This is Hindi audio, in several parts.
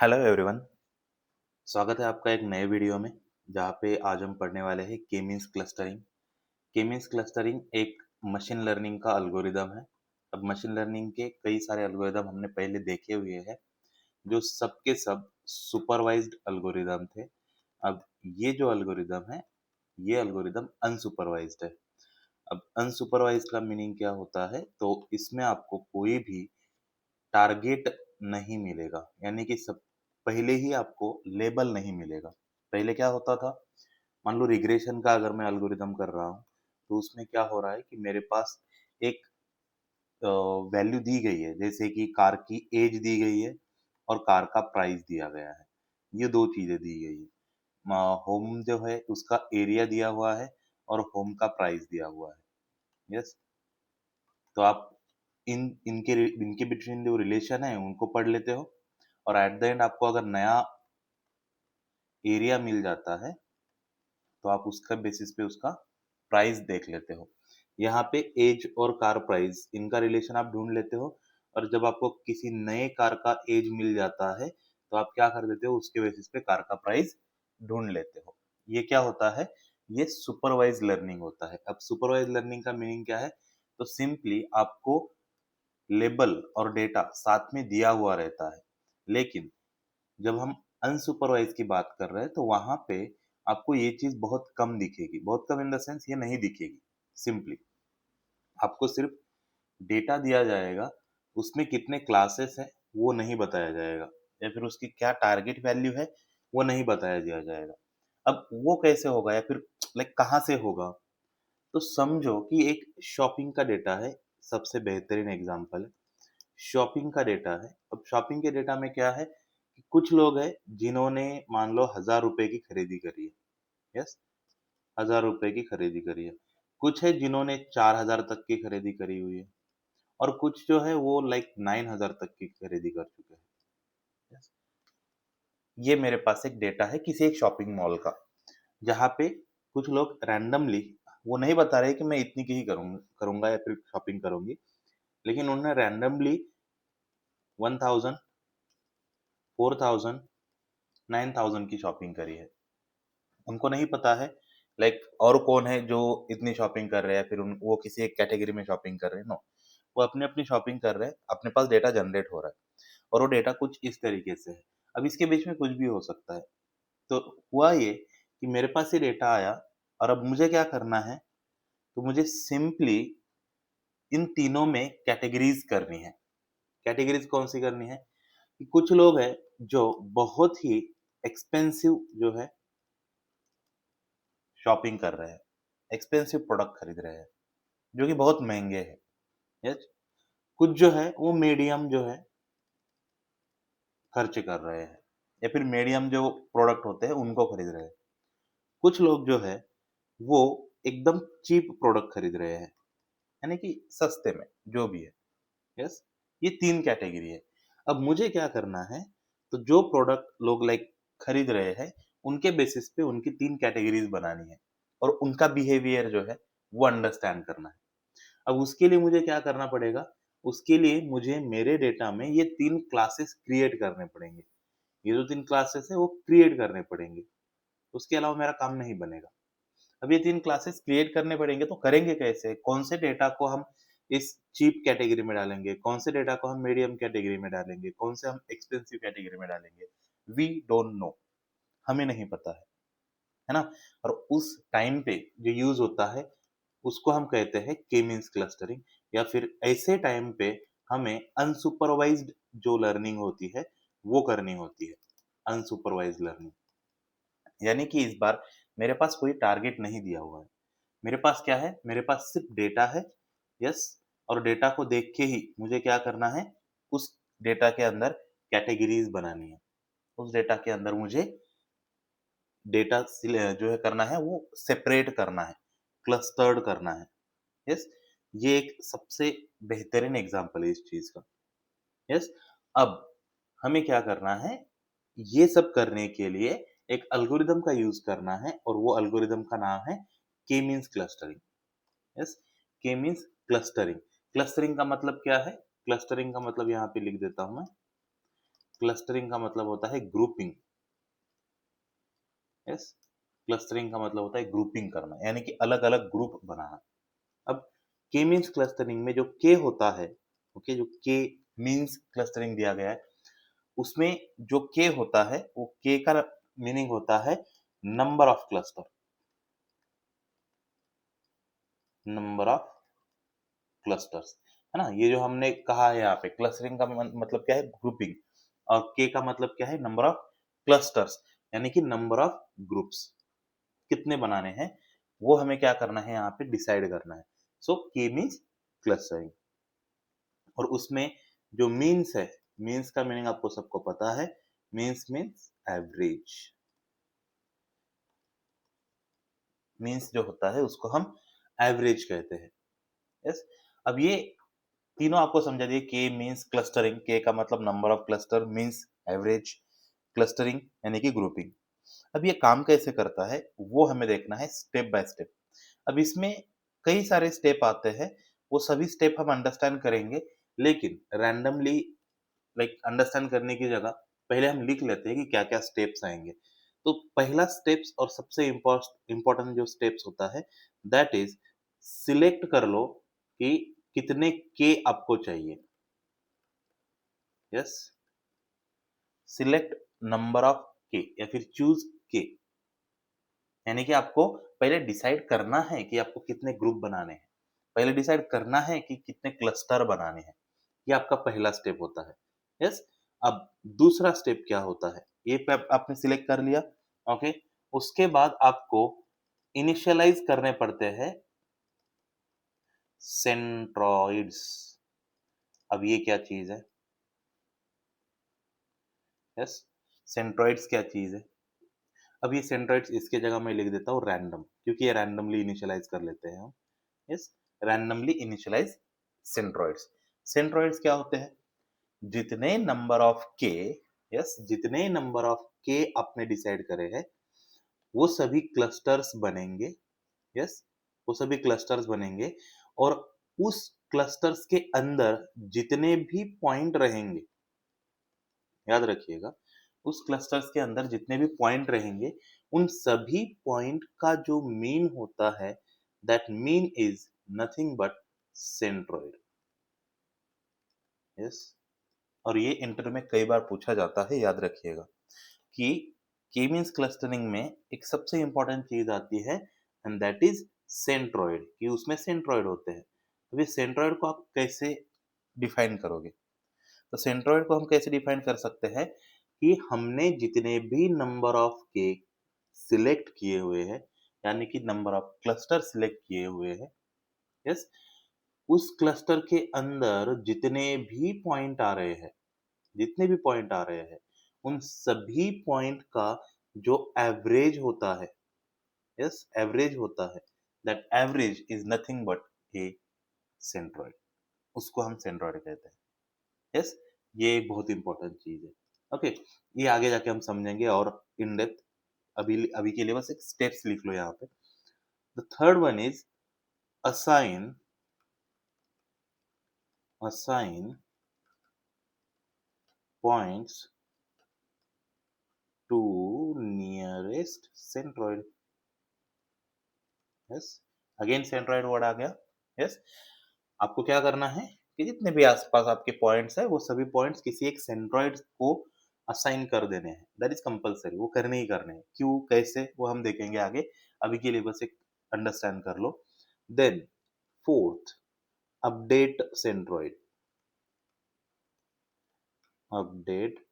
Hello everyone. स्वागत है आपका एक नए वीडियो में जहाँ पे आज हम पढ़ने वाले हैं के मींस क्लस्टरिंग। के मींस क्लस्टरिंग एक मशीन लर्निंग का एल्गोरिदम है। अब मशीन लर्निंग के कई सारे एल्गोरिदम हमने पहले देखे हुए हैं जो सब के सब सुपरवाइज्ड एल्गोरिदम थे। अब ये जो एल्गोरिदम है ये एल्गोरिदम अनसुपरवाइज्ड है। अब अनसुपरवाइज्ड का मीनिंग क्या होता है, तो इसमें आपको कोई भी टारगेट नहीं मिलेगा, यानी कि सब पहले ही आपको लेबल नहीं मिलेगा। पहले क्या होता था, मान लो रिग्रेशन का अगर मैं एल्गोरिदम कर रहा हूँ तो उसमें क्या हो रहा है कि मेरे पास एक वैल्यू दी गई है, जैसे कि कार की एज दी गई है और कार का प्राइस दिया गया है। ये दो चीजें दी गई है। होम जो है उसका एरिया दिया हुआ है और होम का प्राइस दिया हुआ है। यस, तो आप इन इनके इनके बिटवीन जो रिलेशन है उनको पढ़ लेते हो और एट द एंड आपको अगर नया एरिया मिल जाता है तो आप उसका बेसिस पे उसका प्राइस देख लेते हो। यहाँ पे एज और कार प्राइस इनका रिलेशन आप ढूंढ लेते हो, और जब आपको किसी नए कार का एज मिल जाता है तो आप क्या कर देते हो, उसके बेसिस पे कार का प्राइस ढूंढ लेते हो। ये क्या होता है, ये सुपरवाइज लर्निंग होता है। अब सुपरवाइज लर्निंग का मीनिंग क्या है, तो सिंपली आपको लेबल और डेटा साथ में दिया हुआ रहता है, लेकिन जब हम अनसुपरवाइज की बात कर रहे हैं तो वहां पे आपको ये चीज बहुत कम दिखेगी। बहुत कम इन द सेंस ये नहीं दिखेगी। सिंपली आपको सिर्फ डेटा दिया जाएगा, उसमें कितने क्लासेस है वो नहीं बताया जाएगा, या फिर उसकी क्या टारगेट वैल्यू है वो नहीं बताया दिया जाएगा। अब वो कैसे होगा, या फिर लाइक कहाँ से होगा, तो समझो कि एक शॉपिंग का डेटा है। सबसे बेहतरीन एग्जांपल है, शॉपिंग का डेटा है। अब शॉपिंग के डेटा में क्या है कि कुछ लोग हैं जिन्होंने मान लो 1000 रुपए की खरीदी करी है। यस, 1000 रुपए की खरीदी करी है। कुछ है जिन्होंने 4000 तक की खरीदी करी हुई है, और कुछ जो है वो लाइक 9000 तक की खरीदी कर चुके हैं। Yes? ये मेरे पास एक डेटा है किसी एक शॉपिंग मॉल का, जहाँ पे कुछ लोग रैंडमली, वो नहीं बता रहे कि मैं इतनी की ही करूंगा या फिर शॉपिंग करूंगी, लेकिन उन्होंने रैंडमली 1000, 4000, 9000 की शॉपिंग करी है। उनको नहीं पता है लाइक और कौन है जो इतनी शॉपिंग कर रहे हैं, फिर वो किसी एक कैटेगरी में शॉपिंग कर रहे हैं। नो, वो अपनी अपनी शॉपिंग कर रहे हैं, अपने पास डेटा जनरेट हो रहा है, और वो डेटा कुछ इस तरीके से है। अब इसके बीच में कुछ भी हो सकता है। तो हुआ ये कि मेरे पास ये डेटा आया, और अब मुझे क्या करना है, तो मुझे सिंपली इन तीनों में कैटेगरीज करनी है। कैटेगरीज कौन सी करनी है, कि कुछ लोग हैं जो बहुत ही एक्सपेंसिव जो है शॉपिंग कर रहे हैं, एक्सपेंसिव प्रोडक्ट खरीद रहे हैं जो कि बहुत महंगे हैं। यस, कुछ जो है वो मीडियम जो है खर्च कर रहे हैं, या फिर मीडियम जो प्रोडक्ट होते हैं उनको खरीद रहे हैं। कुछ लोग जो है वो एकदम चीप प्रोडक्ट खरीद रहे हैं, यानी कि सस्ते में जो भी है। यस, ये तीन कैटेगरी है। अब मुझे क्या करना है, तो जो प्रोडक्ट लोग लाइक खरीद रहे हैं उनके बेसिस पे उनकी तीन कैटेगरीज बनानी है, और उनका बिहेवियर जो है वो अंडरस्टैंड करना है। अब उसके लिए मुझे क्या करना पड़ेगा, उसके लिए मुझे मेरे डेटा में ये तीन क्लासेस क्रिएट करने पड़ेंगे। ये जो तीन क्लासेस है वो क्रिएट करने पड़ेंगे, उसके अलावा मेरा काम नहीं बनेगा। अब ये तीन क्लासेस क्रिएट करने पड़ेंगे, तो करेंगे कैसे, कौन से डेटा को हम इस चीप कैटेगरी में डालेंगे, कौन से डेटा को हम मीडियम कैटेगरी में डालेंगे, कौन से हम एक्सपेंसिव कैटेगरी में डालेंगे, वी डोंट नो, हमें नहीं पता है ना। और उस टाइम पे जो यूज होता है उसको हम कहते हैं के मींस क्लस्टरिंग, या फिर ऐसे टाइम पे हमें अनसुपरवाइज्ड जो लर्निंग होती है वो करनी होती है। अनसुपरवाइज्ड लर्निंग यानी कि इस बार मेरे पास कोई टारगेट नहीं दिया हुआ है। मेरे पास क्या है, मेरे पास सिर्फ डेटा है। यस, और डेटा को देख के ही मुझे क्या करना है, उस डेटा के अंदर कैटेगरीज बनानी है। उस डेटा के अंदर मुझे डेटा जो है करना है वो सेपरेट करना है, क्लस्टर्ड करना है। यस, ये एक सबसे बेहतरीन एग्जांपल है इस चीज का। यस, अब हमें क्या करना है, ये सब करने के लिए एक एल्गोरिदम का यूज करना है, और वो एल्गोरिदम का नाम है के मींस क्लस्टरिंग। यस, के मींस क्लस्टरिंग। क्लस्टरिंग का मतलब क्या है, क्लस्टरिंग का मतलब यहाँ पे लिख देता हूं मैं। क्लस्टरिंग का मतलब होता है ग्रुपिंग। यस, क्लस्टरिंग का मतलब होता है ग्रुपिंग करना, यानी कि अलग अलग ग्रुप बनाना। अब के मीन्स क्लस्टरिंग में जो के होता है, ओके, जो के मीन्स क्लस्टरिंग दिया गया है, उसमें जो के होता है वो के का मीनिंग होता है number of cluster, number of clusters, है ना। ये जो हमने कहा है यहाँ पे क्लस्टरिंग का मतलब क्या है, ग्रुपिंग, और के का मतलब क्या है, नंबर ऑफ क्लस्टर्स, यानी कि नंबर ऑफ ग्रुप्स कितने बनाने हैं, वो हमें क्या करना है यहाँ पे डिसाइड करना है। सो के मीन्स क्लस्टरिंग। और उसमें जो मीन्स है, मीन्स का मीनिंग आपको सबको पता है, मीन्स मीन्स एवरेज, मीन्स जो होता है उसको हम एवरेज कहते हैं। यस, अब ये तीनों आपको समझा दिए, के मीन्स क्लस्टरिंग, के का मतलब number of cluster, means average, clustering यानी कि ग्रुपिंग। अब ये काम कैसे करता है वो हमें देखना है स्टेप बाय स्टेप। अब इसमें कई सारे स्टेप आते हैं, वो सभी स्टेप हम अंडरस्टैंड करेंगे, लेकिन रैंडमली लाइक अंडरस्टैंड करने की जगह पहले हम लिख लेते हैं कि क्या क्या स्टेप्स आएंगे। तो पहला स्टेप्स और सबसे इम्पोर्टेंट जो स्टेप्स होता है, दैट इज सिलेक्ट कर लो कि कितने के आपको चाहिए। यस, सिलेक्ट नंबर ऑफ के या फिर चूज के, यानी कि आपको पहले डिसाइड करना है कि आपको कितने ग्रुप बनाने हैं, पहले डिसाइड करना है कि कितने क्लस्टर बनाने हैं। ये आपका पहला स्टेप होता है। यस, अब दूसरा स्टेप क्या होता है, ये पे आपने सिलेक्ट कर लिया, ओके। उसके बाद आपको इनिशियलाइज करने पड़ते हैं सेंट्रॉइड्स। अब ये क्या चीज है, यस, सेंट्रॉइड्स क्या चीज है। अब ये सेंट्रॉइड्स इसके जगह मैं लिख देता हूँ रैंडम, क्योंकि ये रैंडमली इनिशियलाइज कर लेते हैं हम। Yes, randomly initialise centroids. Centroids क्या होते हैं, जितने नंबर ऑफ के, यस, जितने नंबर ऑफ के आपने डिसाइड करे हैं वो सभी क्लस्टर्स बनेंगे। यस, वो सभी क्लस्टर्स बनेंगे, और उस क्लस्टर्स के अंदर जितने भी पॉइंट रहेंगे, याद रखिएगा, उस क्लस्टर्स के अंदर जितने भी पॉइंट रहेंगे, उन सभी पॉइंट का जो मीन होता है, that mean is nothing but centroid. Yes, और ये इंटर में कई बार पूछा जाता है, याद रखिएगा कि के मींस क्लस्टरिंग में एक सबसे इंपॉर्टेंट चीज आती है, एंड दैट इज सेंट्रोइड, कि उसमें सेंट्रोइड होते हैं। तो ये सेंट्रोइड को आप कैसे डिफाइन करोगे, तो सेंट्रोइड को हम कैसे डिफाइन कर सकते हैं कि हमने जितने भी नंबर ऑफ के सिलेक्ट किए हुए हैं, यानी कि नंबर ऑफ क्लस्टर सिलेक्ट किए हुए हैं, यस, उस क्लस्टर के अंदर जितने भी पॉइंट आ रहे हैं, जितने भी पॉइंट आ रहे हैं, उन सभी पॉइंट का जो एवरेज होता है, यस, एवरेज होता है, that average is nothing but A centroid, उसको हम सेंट्रोइड कहते हैं। यस, ये एक बहुत इंपॉर्टेंट चीज है। ओके, ये आगे जाके हम समझेंगे और इन डेप्थ। अभी अभी के लिए बस एक स्टेप्स लिख लो यहाँ पे। The third one is assign, assign points to nearest centroid. Yes, again centroid word आ गया। यस, आपको क्या करना है कि जितने भी आसपास आपके पॉइंट्स है, वो सभी पॉइंट्स किसी एक सेंट्रोइड को असाइन कर देने हैं। दैट इज कंपलसरी, वो करने ही करने हैं। क्यों, कैसे, वो हम देखेंगे आगे। अभी के लिए बस एक अंडरस्टैंड कर लो। Then fourth, update centroid, update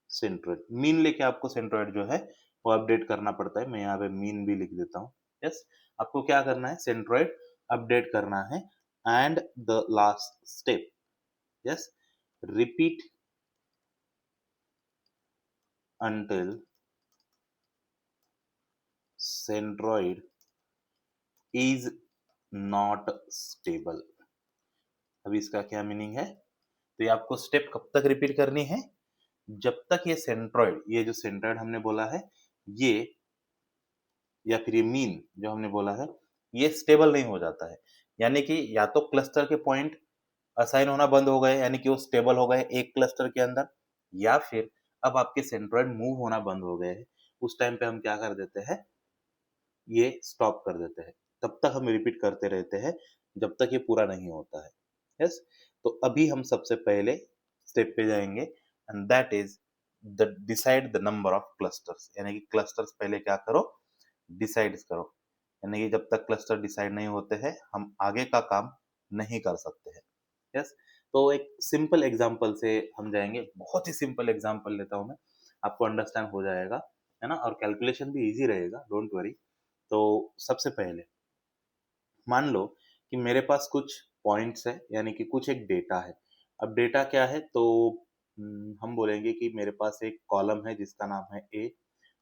centroid, mean लेके आपको सेंट्रोइड जो है वो अपडेट करना पड़ता है। मैं यहाँ पे मीन भी लिख देता हूँ। यस, आपको क्या करना है, सेंट्रोइड अपडेट करना है। And the last step, yes, repeat until centroid is not stable। अभी इसका क्या मीनिंग है, तो ये आपको स्टेप कब तक रिपीट करनी है, जब तक ये सेंट्रोइड, ये जो सेंट्रोइड हमने बोला है, ये या फिर ये मीन जो हमने बोला है, ये स्टेबल नहीं हो जाता है। यानी कि या तो क्लस्टर के पॉइंट असाइन होना बंद हो गए, यानी कि वो स्टेबल हो गए एक क्लस्टर के अंदर, या फिर अब आपके सेंट्रोइड मूव होना बंद हो गए हैं, उस टाइम पे हम क्या कर देते हैं, ये स्टॉप कर देते हैं। तब तक हम रिपीट करते रहते हैं, जब तक ये पूरा नहीं होता है। यस? तो अभी हम सबसे पहले स्टेप पे जाएँगे and that is the decide the number of clusters, यानी कि क्लस्टर्स पहले क्या करो, डिसाइड करो। यानी कि जब तक क्लस्टर डिसाइड नहीं होते हैं, हम आगे का काम नहीं कर सकते हैं। यस? तो एक सिंपल एग्ज़ाम्पल से हम जाएँगे, बहुत ही सिंपल एग्ज़ाम्पल लेता हूँ मैं, आपको अंडरस्टैंड हो जाएगा, है ना? और कैलकुलेशन भी ईज़ी रहेगा, डोंट वरी। तो सबसे पहले मान लो कि मेरे पास कुछ पॉइंट्स है, यानी कि कुछ एक डेटा है। अब डेटा क्या है, तो हम बोलेंगे कि मेरे पास एक कॉलम है जिसका नाम है ए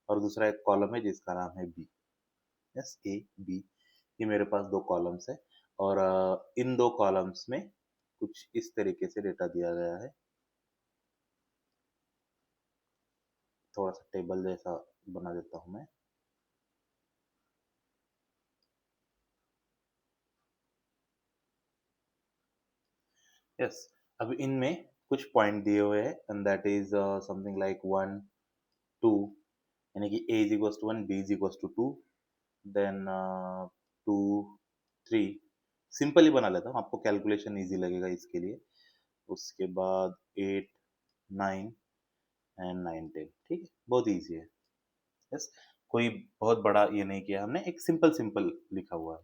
और दूसरा एक कॉलम है जिसका नाम है बी। यस, ए बी, ये मेरे पास दो कॉलम्स है और इन दो कॉलम्स में कुछ इस तरीके से डेटा दिया गया है, थोड़ा सा टेबल जैसा बना देता हूँ मैं। यस, अब इनमें कुछ पॉइंट दिए हुए हैं and that is something like 1 2, यानी कि a is equals to 1, b is equals to 2, then 2 3, simple ही बना लेता हूँ, आपको कैलकुलेशन इजी लगेगा इसके लिए। उसके बाद 8 9 एंड 9 10, ठीक है, बहुत इजी है। यस, कोई बहुत बड़ा ये नहीं किया हमने, एक सिंपल सिंपल लिखा हुआ है।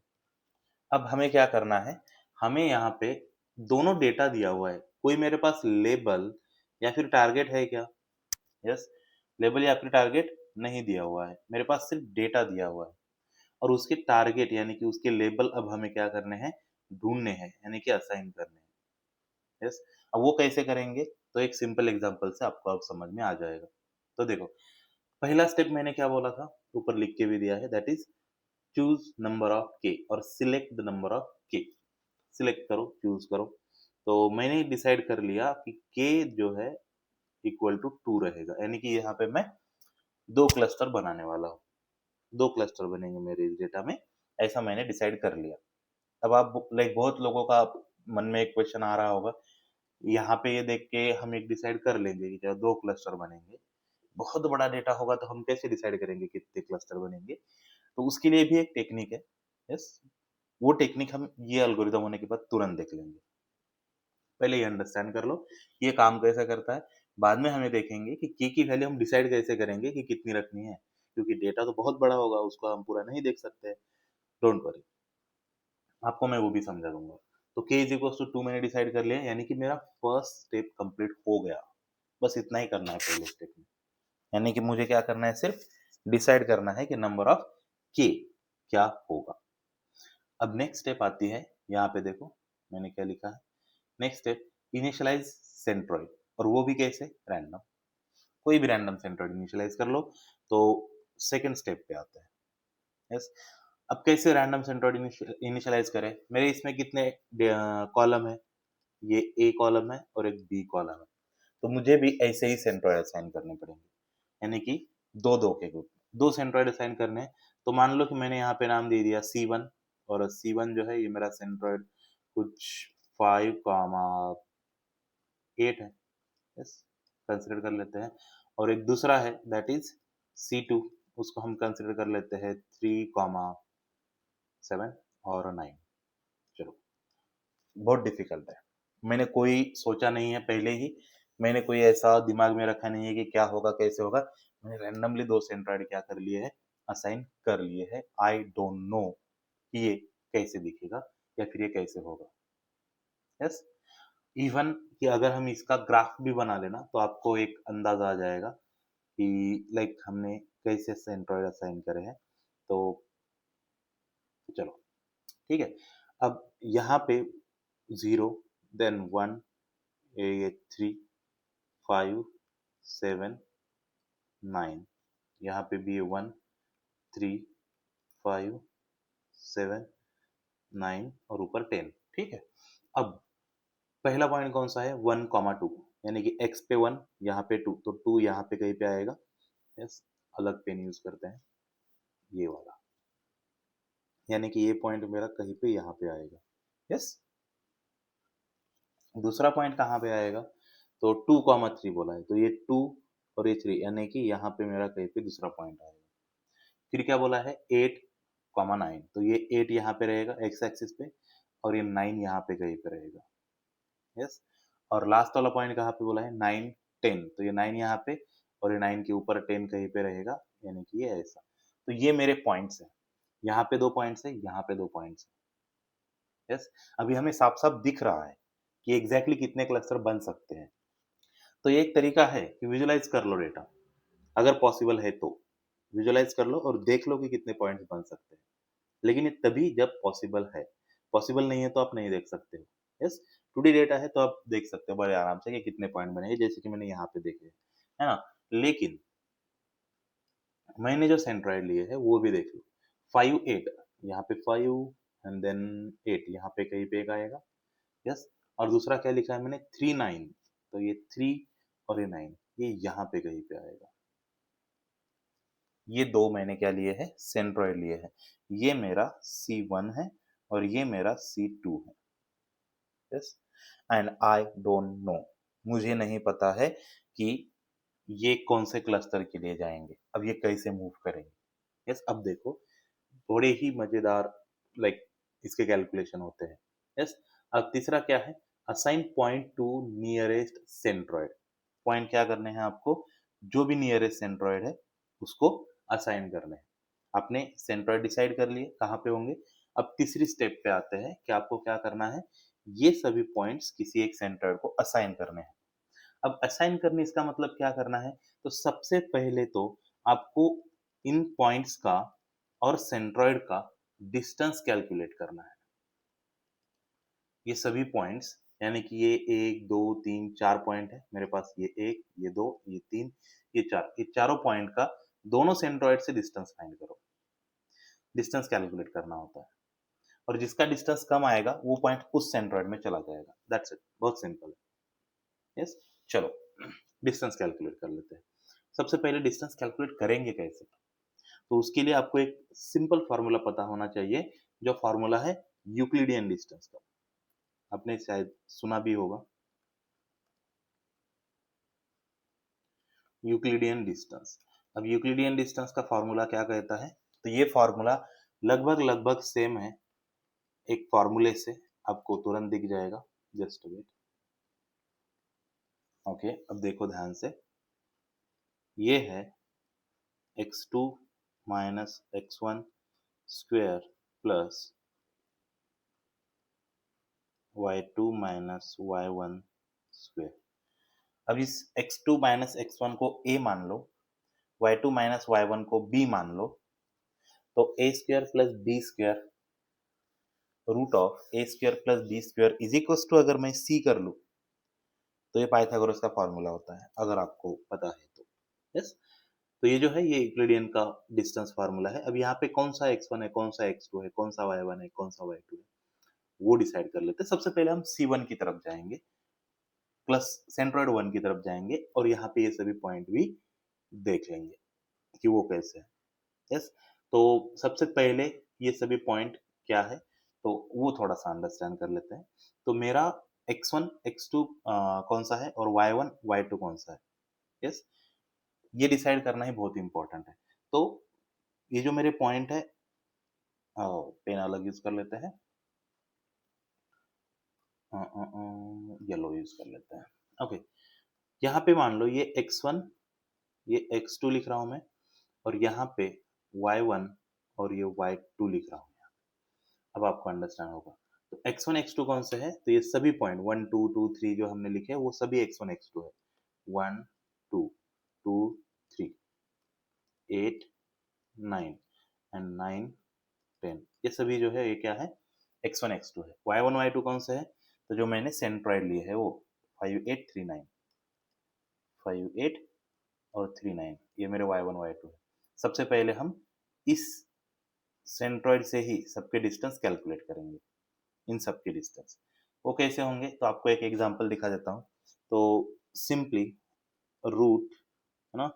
अब हमें क्या करना है, हमें यहाँ पे दोनों डेटा दिया हुआ है, कोई मेरे पास लेबल या फिर टारगेट है क्या? यस, लेबल या फिर टारगेट नहीं दिया हुआ है, मेरे पास सिर्फ डेटा दिया हुआ है और उसके टारगेट यानी कि उसके लेबल अब हमें क्या करने हैं, ढूंढने हैं, यानी कि असाइन करने हैं। यस, अब वो कैसे करेंगे, तो एक सिंपल एग्जांपल से आपको अब समझ में आ जाएगा। तो देखो, पहला स्टेप मैंने क्या बोला था, ऊपर लिख के भी दिया है, that is choose number of के और सिलेक्ट द नंबर ऑफ के। सिलेक्ट करो, चूज करो। तो मैंने डिसाइड कर लिया कि के जो है इक्वल टू 2 रहेगा, यानी कि यहाँ पे मैं दो क्लस्टर बनाने वाला हूँ, दो क्लस्टर बनेंगे मेरे इस डेटा में, ऐसा मैंने डिसाइड कर लिया। अब आप लाइक बहुत लोगों का मन में एक क्वेश्चन आ रहा होगा, यहाँ पे ये देख के हम एक डिसाइड कर लेंगे कि क्या दो क्लस्टर बनेंगे, बहुत बड़ा डेटा होगा तो हम कैसे डिसाइड करेंगे कितने क्लस्टर बनेंगे? तो उसके लिए भी एक टेक्निक है। यस, वो टेक्निक हम ये एल्गोरिदम होने के बाद तुरंत देख लेंगे। पहले ये अंडरस्टैंड कर लो, ये काम कैसे करता है। बाद में हमें देखेंगे कि की वैल्यू हम डिसाइड कैसे करेंगे कि कितनी रखनी है, क्योंकि डेटा तो बहुत बड़ा होगा, उसको हम पूरा नहीं देख सकते। डोंट वरी, आपको मैं वो भी समझा दूंगा। तो के इज इक्वल टू 2 मैंने डिसाइड कर लिया, यानी कि मेरा फर्स्ट स्टेप कंप्लीट हो गया। बस इतना ही करना है पहले स्टेप में, यानी कि मुझे क्या करना है, सिर्फ डिसाइड करना है कि नंबर ऑफ के क्या होगा। अब नेक्स्ट स्टेप आती है, यहाँ पे देखो मैंने क्या लिखा है। नेक्स्ट स्टेप, इनिशियलाइज सेंट्रोइड, और वो भी कैसे, रैंडम, कोई भी रैंडम सेंट्रोइड इनिशियलाइज कर लो। तो सेकंड स्टेप पे आते हैं। यस, अब कैसे रैंडम सेंट्रोइड इनिशियलाइज करें, मेरे इसमें कितने कॉलम है, ये ए कॉलम है और एक बी कॉलम है, तो मुझे भी ऐसे ही सेंट्रोइड असाइन करने पड़ेंगे, यानी कि दो दो के ग्रुप, दो सेंट्रोइड असाइन करने हैं। तो मान लो कि मैंने यहाँ पे नाम दे दिया C1, और C1 जो है ये मेरा सेंट्रोइड कुछ 5,8 है। यस, कंसिडर कर लेते हैं। और एक दूसरा है दैट इज C2, उसको हम कंसिडर कर लेते हैं 3,7 और 9। चलो, बहुत डिफिकल्ट है, मैंने कोई सोचा नहीं है पहले ही, मैंने कोई ऐसा दिमाग में रखा नहीं है कि क्या होगा कैसे होगा, मैंने रैंडमली दो सेंट्रोइड क्या कर लिए है, असाइन कर लिए है। आई डोंट नो कि ये कैसे दिखेगा या फिर ये कैसे होगा। यस, इवन कि अगर हम इसका ग्राफ भी बना लेना तो आपको एक अंदाजा आ जाएगा कि लाइक हमने कैसे सेंट्रोइड असाइन करे हैं। तो चलो, ठीक है। अब यहाँ पे 0, देन 1, ये 3, 5, 7, 9, यहाँ पे भी 1, 3, 5, 7, 9 और ऊपर 10, ठीक है। अब पहला पॉइंट कौन सा है, 1,2, यानी कि x पे 1, यहाँ पे 2, तो 2 यहाँ पे कहीं पे आएगा। यस, अलग पेन यूज करते हैं, ये वाला, यानी कि ये पॉइंट मेरा कहीं पे यहाँ पे आएगा। यस, दूसरा पॉइंट कहाँ पे आएगा, तो 2,3 बोला है, तो ये 2 और ये 3, यानी कि यहाँ पे मेरा कहीं पे दूसरा पॉइंट आएगा। फिर क्या बोला है 8,9, तो ये 8 यहाँ पे रहेगा एक्स एक्सिस पे, और ये 9 यहाँ पे कहीं पे रहेगा। यस, और लास्ट वाला पॉइंट कहाँ पे बोला है 9, 10, तो ये 9 यहाँ पे, और ये 9 के ऊपर 10 कहीं पे रहेगा, यानी कि ये ऐसा। तो ये मेरे पॉइंट्स हैं, यहाँ पे 2 पॉइंट्स है, यहाँ पे 2 पॉइंट्स है। यस, अभी हमें साफ साफ दिख रहा है कि एग्जैक्टली कितने क्लस्टर बन सकते हैं। तो ये एक तरीका है कि विजुलाइज कर लो डेटा, अगर पॉसिबल है तो विजुलाइज कर लो और देख लो कि कितने पॉइंट्स बन सकते हैं। लेकिन ये तभी जब पॉसिबल है, पॉसिबल नहीं है तो आप नहीं देख सकते हो। यस, टू डी डेटा है तो आप देख सकते हो बड़े आराम से कि कितने पॉइंट बनेंगे, जैसे कि मैंने यहाँ पे देखे, है ना। लेकिन मैंने जो सेंट्रॉइड लिए है वो भी देख लो, 5, 8, यहाँ पे 5 एंड देन 8 यहाँ पे कहीं पे एक आएगा। यस, और दूसरा क्या लिखा है मैंने 3, 9, तो ये 3 और ये 9 ये यहाँ पे कहीं पे आएगा। ये दो मैंने क्या लिए है सेंट्रॉइड लिए है, ये मेरा C1 है और ये मेरा C2 है। Yes, and I don't know, मुझे नहीं पता है कि ये कौन से क्लस्टर के लिए जाएंगे, अब ये कैसे मूव करेंगे। यस, अब देखो बड़े ही मजेदार लाइक इसके कैलकुलेशन होते हैं। यस, अब तीसरा क्या है, assign point two nearest centroid. Point क्या करने हैं आपको, जो भी नियरेस्ट सेंट्रॉइड है उसको असाइन करने हैं। आपने सेंट्रॉइड डिसाइड कर लिए कहाँ पे होंगे। अब तीसरी स्टेप पे आते हैं कि आपको क्या करना है, ये सभी पॉइंट्स किसी एक सेंट्रॉइड को असाइन करने हैं। अब असाइन करने इसका मतलब क्या करना है, तो सबसे पहले तो आपको इन पॉइंट्स का और सेंट्रॉइड का डिस्टेंस कैलकुलेट करना है। ये सभी पॉइंट्स, यानी कि ये 1, 2, 3, 4 पॉइंट है मेरे पास, ये 1, ये 2, ये 3, ये 4, ये चारों पॉइंट का दोनों सेंट्रॉइड से डिस्टेंस फाइंड करो। डिस्टेंस कैलकुलेट करना होता है, और जिसका डिस्टेंस कम आएगा वो पॉइंट उस सेंट्रॉइड में चला जाएगा। दैट्स इट, बहुत सिंपल है। यस, चलो डिस्टेंस कैलकुलेट कर लेते हैं। सबसे पहले डिस्टेंस कैलकुलेट करेंगे कैसे, तो उसके लिए आपको एक सिंपल फार्मूला पता होना चाहिए, जो फार्मूला है यूक्लिडियन डिस्टेंस का। आपने शायद सुना भी होगा, यूक्लिडियन डिस्टेंस। अब यूक्लिडियन डिस्टेंस का फार्मूला क्या कहता है, तो ये फार्मूला लगभग लगभग सेम है एक फार्मूले से, आपको तुरंत दिख जाएगा। Just wait. ओके, अब देखो ध्यान से, ये है x2 minus x1 square plus y2 minus y1 square. अब इस x2 माइनस x1 को a मान लो, y2 माइनस y1 को b मान लो, तो a square plus b square root of a square plus b square is equal to, अगर मैं c कर लूँ तो ये पाइथागोरस का फॉर्मूला होता है, अगर आपको पता है तो। यस, तो ये जो है ये यूक्लिडियन का डिस्टेंस फार्मूला है। अब यहाँ पे कौन सा x1 है, कौन सा x2 है, कौन सा y1 है, कौन सा y2 है, वो डिसाइड कर लेते हैं। सबसे पहले हम C1 की तरफ जाएंगे, प्लस सेंट्रॉइड 1 की तरफ जाएंगे, और यहाँ पे ये सभी पॉइंट भी देख लेंगे कि वो कैसे है। यस, तो सबसे पहले ये सभी पॉइंट क्या है, तो वो थोड़ा सा अंडरस्टैंड कर लेते हैं। तो मेरा x1 x2 कौन सा है और y1 y2 कौन सा है। यस, ये डिसाइड करना ही बहुत इंपॉर्टेंट है। तो ये जो मेरे पॉइंट है, पेन अलग यूज कर लेते हैं, येलो यूज कर लेते हैं। ओके, यहाँ पे मान लो ये x1 ये x2 लिख रहा हूँ मैं, और यहाँ पे y1 और ये y2 लिख रहा हूँ। अब आपको अंडरस्टैंड होगा। तो x1 x2 कौन से है, तो ये सभी पॉइंट 1 2 2 3 जो हमने लिखे हैं वो सभी x1 x2 है। 1 2 2 3 8 9 एंड 9 10, ये सभी जो है ये क्या है x1 x2 है। y1 y2 कौन से है, तो जो मैंने सेंट्रॉइड लिए है वो 5 8 3 9, 5 8 और 3 9, ये मेरे y1 y2 है। सबसे पहले हम इस सेंट्रॉइड से ही सबके डिस्टेंस कैलकुलेट करेंगे, इन सब के डिस्टेंस। वो कैसे होंगे, तो आपको एक एग्जांपल दिखा देता हूँ। तो सिंपली रूट, है ना,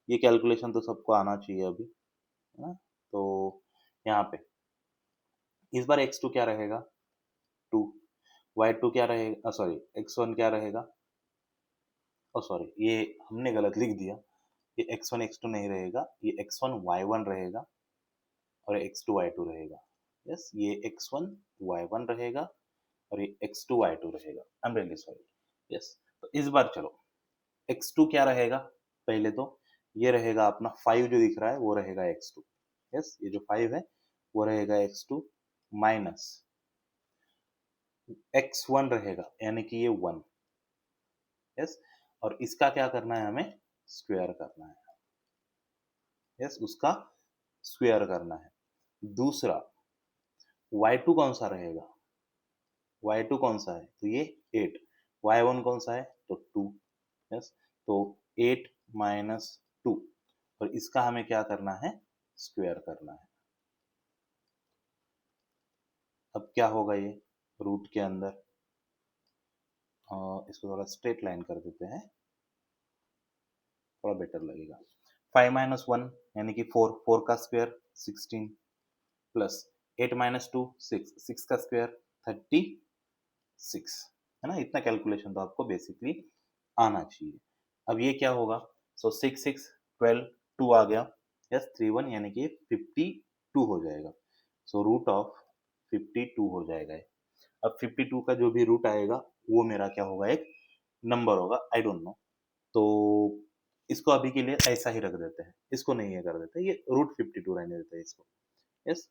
ये कैलकुलेशन तो सबको आना चाहिए अभी, है ना। तो यहाँ पे इस बार x2 क्या रहेगा 2, y2 क्या रहेगा, सॉरी x1 क्या रहेगा सॉरी, ये हमने गलत लिख दिया। ये x1 x2 नहीं रहेगा, ये x1 y1 रहेगा और x2 y2 रहेगा। यस, ये x1 y1 रहेगा और ये x2 y2 रहेगा। I am really sorry. Yes, तो इस बार चलो x2 क्या रहेगा? पहले तो ये रहेगा अपना 5 जो दिख रहा है वो रहेगा x2। यस, ये जो 5 है वो रहेगा x2 माइनस x1 रहेगा यानी कि ये 1। यस, और इसका क्या करना है हमें? स्क्वायर करना है। यस, उसका स्क्वायर करना है। दूसरा y2 कौन सा रहेगा? y2 कौन सा है? तो ये 8। y1 कौन सा है? तो 2। यस, तो 8 माइनस 2 और इसका हमें क्या करना है? स्क्वायर करना है। अब क्या होगा ये रूट के अंदर? इसको थोड़ा स्ट्रेट लाइन कर देते हैं, थोड़ा बेटर लगेगा। 5 माइनस 1 यानी कि 4, 4 का स्क्वायर 16 प्लस 8 माइनस 2 6, 6 का स्क्वायर 36, है ना? इतना कैलकुलेशन तो आपको बेसिकली आना चाहिए। अब ये क्या होगा? सो 6 6 12 2 आ गया। यस, 3 1 यानी कि 52 हो जाएगा। सो रूट ऑफ 52 हो जाएगा ये। अब 52 का जो भी रूट आएगा वो मेरा क्या होगा? एक नंबर होगा, आई डोंट नो। तो इसको अभी के लिए ऐसा ही रख देते हैं, इसको नहीं ये कर देते, ये रूट 52 रहने देते हैं इसको। यस,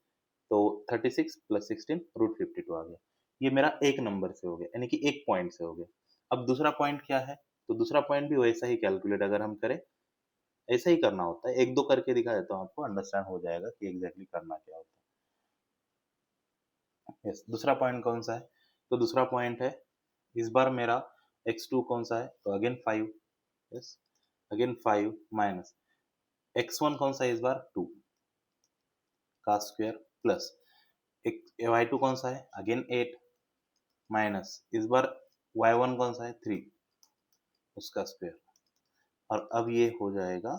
तो 36 प्लस 16 रूट 52 आ गया। ये मेरा एक नंबर से हो गया यानी कि एक पॉइंट से हो गया। अब दूसरा पॉइंट क्या है? तो दूसरा पॉइंट भी वैसा ही कैलकुलेट अगर हम करें, ऐसा ही करना होता है। एक दो करके दिखा देता हूँ, आपको अंडरस्टैंड हो जाएगा कि एग्जैक्टली करना क्या होता है। यस, दूसरा पॉइंट कौन सा है? तो दूसरा पॉइंट है, इस बार मेरा x2 कौन सा है? तो again 5। Yes, again 5 minus x1 कौन सा है इस बार? 2 का स्क्वायर प्लस एक y2 कौन सा है? अगेन 8 माइनस इस बार y1 कौन सा है? 3 उसका स्क्वायर। और अब ये हो जाएगा,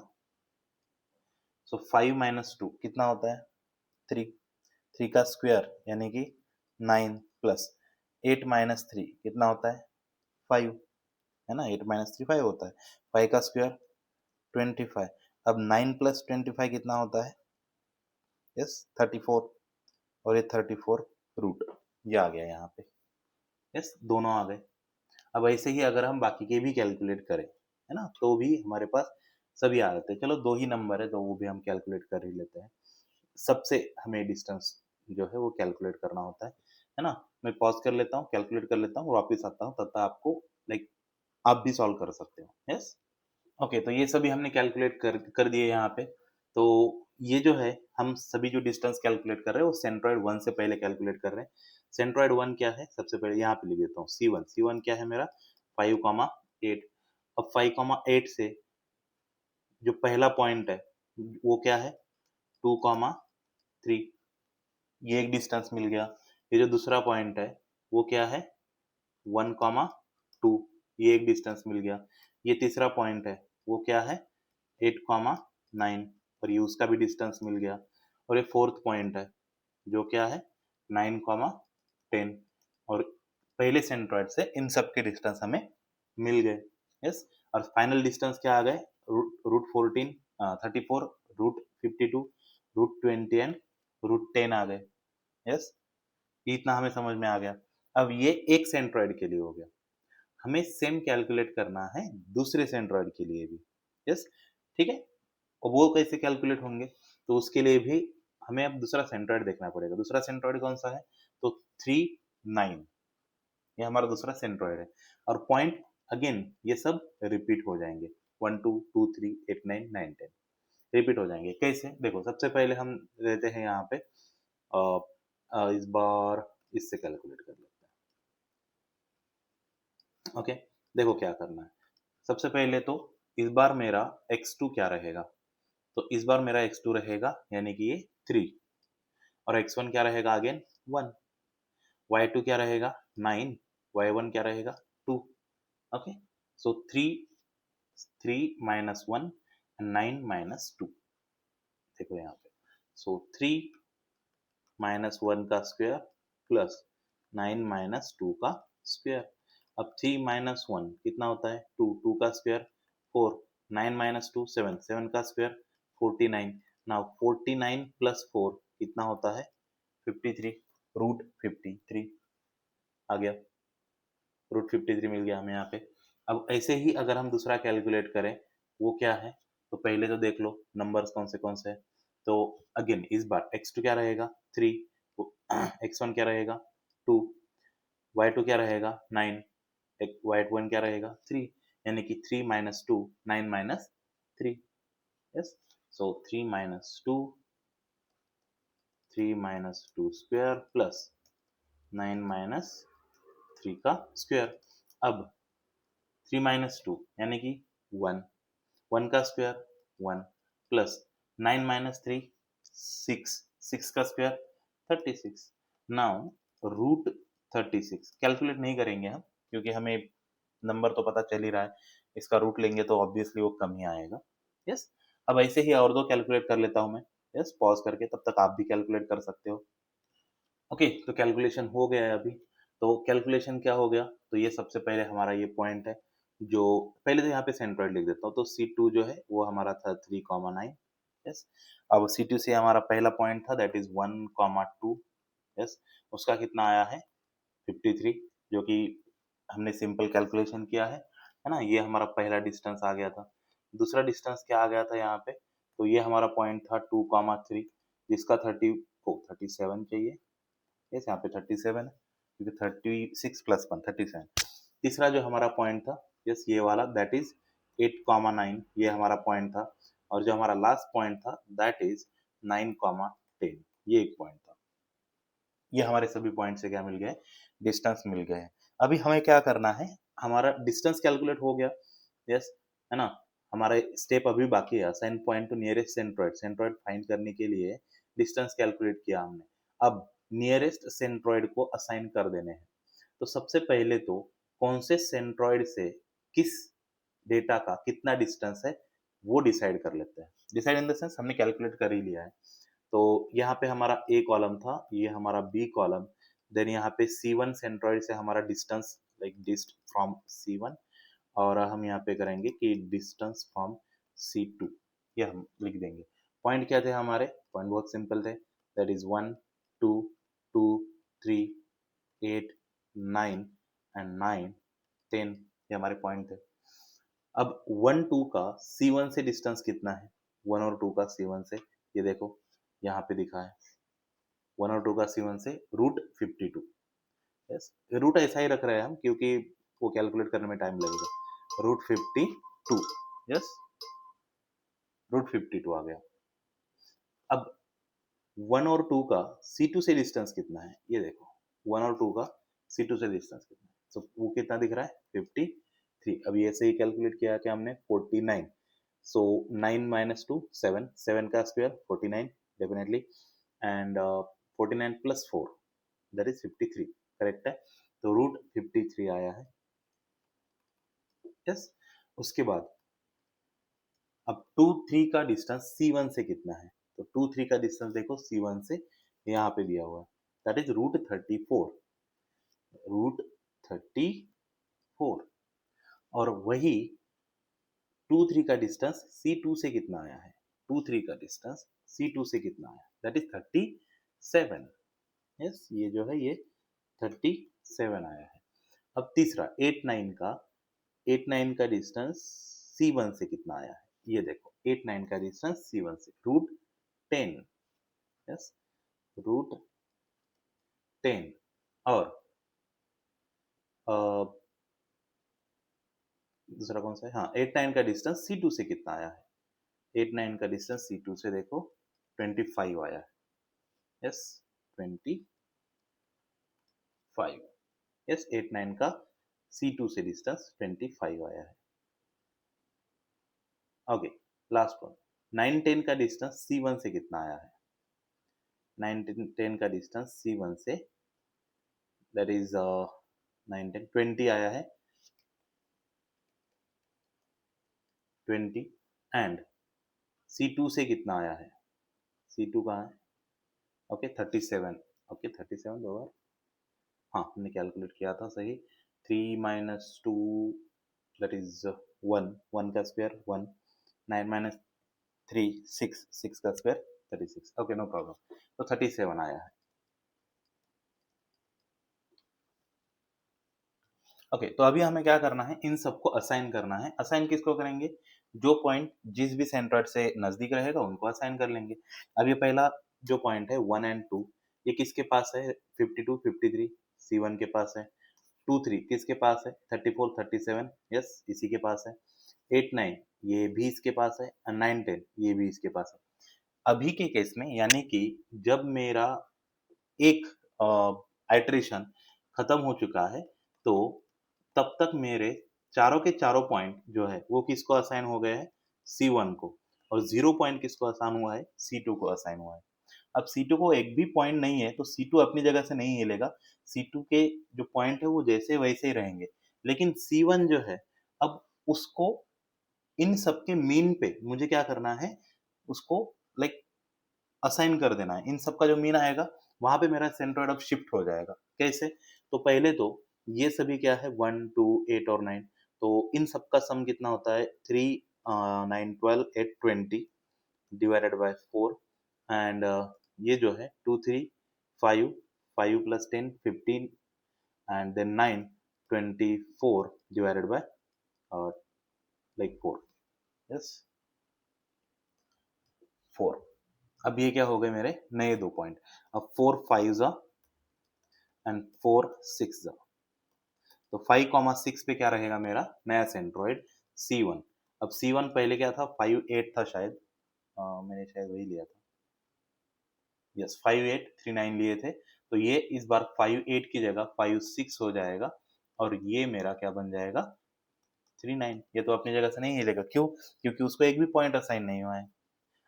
सो 5 माइनस 2 कितना होता है? 3। 3 का स्क्वायर यानी कि 9 प्लस 8 माइनस 3 कितना होता है? 5, है ना? 8 माइनस 3 5 होता है। 5 का स्क्वायर 25। अब 9 प्लस 25 कितना होता है? यस, 34 और ये 34 रूट, ये आ गया यहाँ पे। यस, दोनों आ गए। अब ऐसे ही अगर हम बाकी के भी कैलकुलेट करें, है ना, तो भी हमारे पास सभी आ जाते हैं। चलो दो ही नंबर है तो वो भी हम कैलकुलेट कर ही लेते हैं। सबसे हमें डिस्टेंस जो है वो कैलकुलेट करना होता है ना? मैं पॉज कर लेता हूँ, कैलकुलेट कर लेता हूँ, वापस आता हूँ, तब तक आपको लाइक आप भी सॉल्व कर सकते हो। यस, ओके, तो ये सभी हमने कैलकुलेट कर दिए यहाँ पे। तो ये जो है हम सभी जो डिस्टेंस कैलकुलेट कर रहे हैं वो सेंट्रॉइड 1 से पहले कैलकुलेट कर रहे हैं। सेंट्रॉइड 1 क्या है? सबसे पहले यहाँ पे लिख देता हूँ C1। C1 क्या है मेरा? 5, 8। अब 5, 8 से जो पहला पॉइंट है वो क्या है? 2, 3। ये एक डिस्टेंस मिल गया। ये जो दूसरा पॉइंट है वो क्या है? 1, 2। ये एक डिस्टेंस मिल गया। ये तीसरा पॉइंट है वो क्या है? 8, 9 और ये उसका भी डिस्टेंस मिल गया। और ये फोर्थ पॉइंट है जो क्या है? 9, 10 और पहले सेंट्रॉइड से इन सब के डिस्टेंस हमें मिल गए। यस, और फाइनल डिस्टेंस क्या आ गए? Root 14, 34, root 52, root 20 and root 10 आ गए। यस, इतना हमें समझ में आ गया। अब ये एक सेंट्रॉइड के लिए हो गया। हमें सेम कैलकुलेट करना है दूसरे सेंट्रॉइड के लिए भी। यस, ठीक है। और वो कैसे कैलकुलेट होंगे? तो उसके लिए भी हमें अब दूसरा सेंट्रॉइड देखना पड़ेगा। दूसरा सेंट्रॉइड कौन सा है? तो 3, 9, ये हमारा दूसरा सेंट्रॉइड है। और पॉइंट अगेन ये सब रिपीट हो जाएंगे, 1, 2, 2, 3, 8, 9, 9, 10 रिपीट हो जाएंगे। कैसे? देखो, सबसे पहले हम लेते हैं यहाँ पे इस बार इससे कैलकुलेट कर लेते हैं। ओके, देखो क्या करना है। सबसे पहले तो इस बार मेरा x2 क्या रहेगा? तो इस बार मेरा x2 रहेगा यानी कि ये 3 और x1 क्या रहेगा? अगेन 1। y2 क्या रहेगा? 9। y1 क्या रहेगा? 2। ओके, सो 3 माइनस 1 9 माइनस 2। देखो यहाँ पे, सो 3 माइनस 1 का स्क्वायर प्लस 9 माइनस 2 का स्क्वायर। अब 3 माइनस 1 कितना होता है 2, 2 का स्क्वायर 4, 9 माइनस 2 7, 7 का स्क्वायर 49। नाउ 49 प्लस 4 कितना होता है 53, रूट 53 आ गया, रूट 53 मिल गया हमें यहाँ पे। अब ऐसे ही अगर हम दूसरा कैलकुलेट करें, वो क्या है, तो पहले तो देख लो नंबर्स कौन से हैं। तो अगेन इस बार x2 क्या रहेगा 3, x1 क्या रहेगा 2, y2 क्या रहेगा 9, y1 क्या रहेगा 3, यानी कि 3 माइनस 2 9 माइनस 3। यस, सो 3 minus 2, 3 minus 2 square plus 9 minus 3 का स्क्वायर। अब 3 माइनस 2 यानी कि 1, 1 का स्क्वायर 1 प्लस 9 माइनस 3 6, 6 का स्क्वायर 36। नाउ रूट 36 कैलकुलेट नहीं करेंगे हम, क्योंकि हमें नंबर तो पता चल ही रहा है, इसका रूट लेंगे तो ऑब्वियसली वो कम ही आएगा। यस, अब ऐसे ही और दो कैलकुलेट कर लेता हूँ मैं। यस, पॉज करके, तब तक आप भी कैलकुलेट कर सकते हो। ओके, तो कैलकुलेशन हो गया है अभी। तो कैलकुलेशन क्या हो गया, तो ये सबसे पहले हमारा ये पॉइंट है, जो पहले तो यहाँ पे सेंट्रॉइड लिख देता हूँ। तो C2 जो है वो हमारा था 3,9। यस, अब C2 से हमारा पहला पॉइंट था दैट इज 1,2। यस, उसका कितना आया है 53, जो कि हमने सिंपल कैलकुलेशन किया है ना। ये हमारा पहला डिस्टेंस आ गया था। दूसरा डिस्टेंस क्या आ गया था यहाँ पे, तो ये हमारा पॉइंट था 2,3, जिसका 37 चाहिए। यस, यहाँ पे 37 है, क्योंकि 36 प्लस 1 37। तीसरा जो हमारा पॉइंट था, यस ये वाला दैट इज 8,9, ये हमारा पॉइंट था। और जो हमारा लास्ट पॉइंट था दैट इज 9,10, ये एक पॉइंट था। ये हमारे सभी पॉइंट से क्या मिल गए, डिस्टेंस मिल गए हैं। अभी हमें क्या करना है, हमारा डिस्टेंस कैलकुलेट हो गया। यस, है ना। हमारा स्टेप अभी बाकी है, assign point two nearest centroid. Centroid find करने के लिए डिस्टेंस कैलकुलेट किया हमने। अब नियरेस्ट सेंट्रोइड को असाइन कर देने हैं। तो सबसे पहले तो कौन से सेंट्रोइड से किस डेटा का कितना डिस्टेंस है वो डिसाइड कर लेते हैं। डिसाइड इन द सेंस हमने कैलकुलेट कर ही लिया है। तो यहाँ पे हमारा ए कॉलम था, ये हमारा बी कॉलम, देन यहाँ पे C1 सेंट्रॉइड से हमारा डिस्टेंस लाइक डिस्ट फ्रॉम C1, और हम यहाँ पे करेंगे कि डिस्टेंस फ्रॉम C2, ये हम लिख देंगे। पॉइंट क्या थे हमारे, पॉइंट बहुत सिंपल थे, दैट इज 1 2 2 3 8 9 एंड 9 10, ये हमारे पॉइंट थे। अब 1 2 का C1 से डिस्टेंस कितना है, 1 और 2 का C1 से, ये देखो यहाँ पे दिखा है। 1 और 2 का C1 से रूट 52। यस, रूट ऐसा ही रख रहे हैं हम, क्योंकि वो कैलकुलेट करने में टाइम लगेगा। रूट 52, यस, रूट 52 आ गया। अब 1 और 2 का C2 से डिस्टेंस कितना है, ये देखो 1 और 2 का C2 से डिस्टेंस कितना है, तो वो कितना दिख रहा है 53। अभी ऐसे ही कैलकुलेट किया क्या हमने 49। सो 9 माइनस 2 7, 7 का square 49 definitely, and 49 plus 4 that is 53, correct है। तो रूट 53 आया है। यस, उसके बाद अब 2 3 का डिस्टेंस C1 से कितना है, तो 2 3 का डिस्टेंस देखो C1 से, यहाँ पे दिया हुआ है, दैट इज रूट 34, रूट 34। और वही 2 3 का डिस्टेंस C2 से कितना आया है, 2 3 का डिस्टेंस C2 से कितना आया, दैट इज 37। यस, ये जो है ये 37 आया है। अब तीसरा 8 9 का, 8 9 का डिस्टेंस C1 से कितना आया है, ये देखो 8 9 का डिस्टेंस C1 से रूट 10। Yes, root 10। और अ, दूसरा कौन सा है, हाँ 8 9 का डिस्टेंस C2 से कितना आया है, 8 9 का डिस्टेंस C2 से देखो 25 आया है। यस, 25। यस, 8 9 का C2 से डिस्टेंस 25 आया है। ओके, लास्ट वन 9 10 का डिस्टेंस C1 से कितना आया है, 9 10 का distance C1 say that is 9 10 20 आया है, 20। एंड C2 से कितना आया है, C2 कहाँ है, ओके 37। ओके 37 दो बार, हाँ हमने कैलकुलेट किया था सही, 3 minus 2, that is 1, 1 का स्क्वायर 1, 9 minus 3, 6, 6 का स्क्वायर 36। Okay, no problem. तो 37 आया है। ओके, तो अभी हमें क्या करना है, इन सबको असाइन करना है। असाइन किसको करेंगे? जो पॉइंट जिस भी सेंट्रोइड से नजदीक रहेगा उनको असाइन कर लेंगे। अब ये पहला जो पॉइंट है 1 एंड 2, ये किसके पास है? 52, 53 C1 के पास है। 2, 3 किसके पास है? 34, 37 यस इसी के पास है। 8, 9 ये भी इसके पास है। 9, 10 ये भी इसके पास है। अभी के केस में यानी कि जब मेरा एक आइटरेशन खत्म हो चुका है, तो तब तक मेरे चारों के चारों पॉइंट जो है वो किसको असाइन हो गए हैं? C1 को। और 0 पॉइंट किसको असाइन हुआ है? C2 को असाइन हुआ है। अब C2 को एक भी पॉइंट नहीं है तो C2 अपनी जगह से नहीं हिलेगा। C2 के जो पॉइंट है वो जैसे वैसे ही रहेंगे। लेकिन C1 जो है, अब उसको इन सबके मीन पे मुझे क्या करना है? उसको लाइक असाइन कर देना है। इन सबका जो मीन आएगा वहां पे मेरा सेंट्रोइड अब शिफ्ट हो जाएगा। कैसे? तो पहले तो ये सभी क्या है? 1, 2, 8 और 9। तो इन सबका सम कितना होता है? 3, 9, 12, 8, 20 डिवाइडेड बाय 4। एंड ये जो है 2, 3, 5, 5 plus 10 15 and then 9, 24 divided by like 4। Yes 4। अब ये क्या हो गए मेरे नए दो पॉइंट। अब 4 5 जा एंड 4 6 जा। तो 5, 6 पे क्या रहेगा मेरा नया सेंट्रोइड? C1। अब C1 पहले क्या था? 5, 8 था शायद। मैंने शायद वही लिया था। यस 5, 8, 3, 9 लिए थे। तो ये इस बार 5, 8 की जगह 5, 6 हो जाएगा। और ये मेरा क्या बन जाएगा? 3, 9। ये तो अपनी जगह से नहीं हिलेगा। क्यों? क्योंकि उसको एक भी पॉइंट असाइन नहीं हुआ है।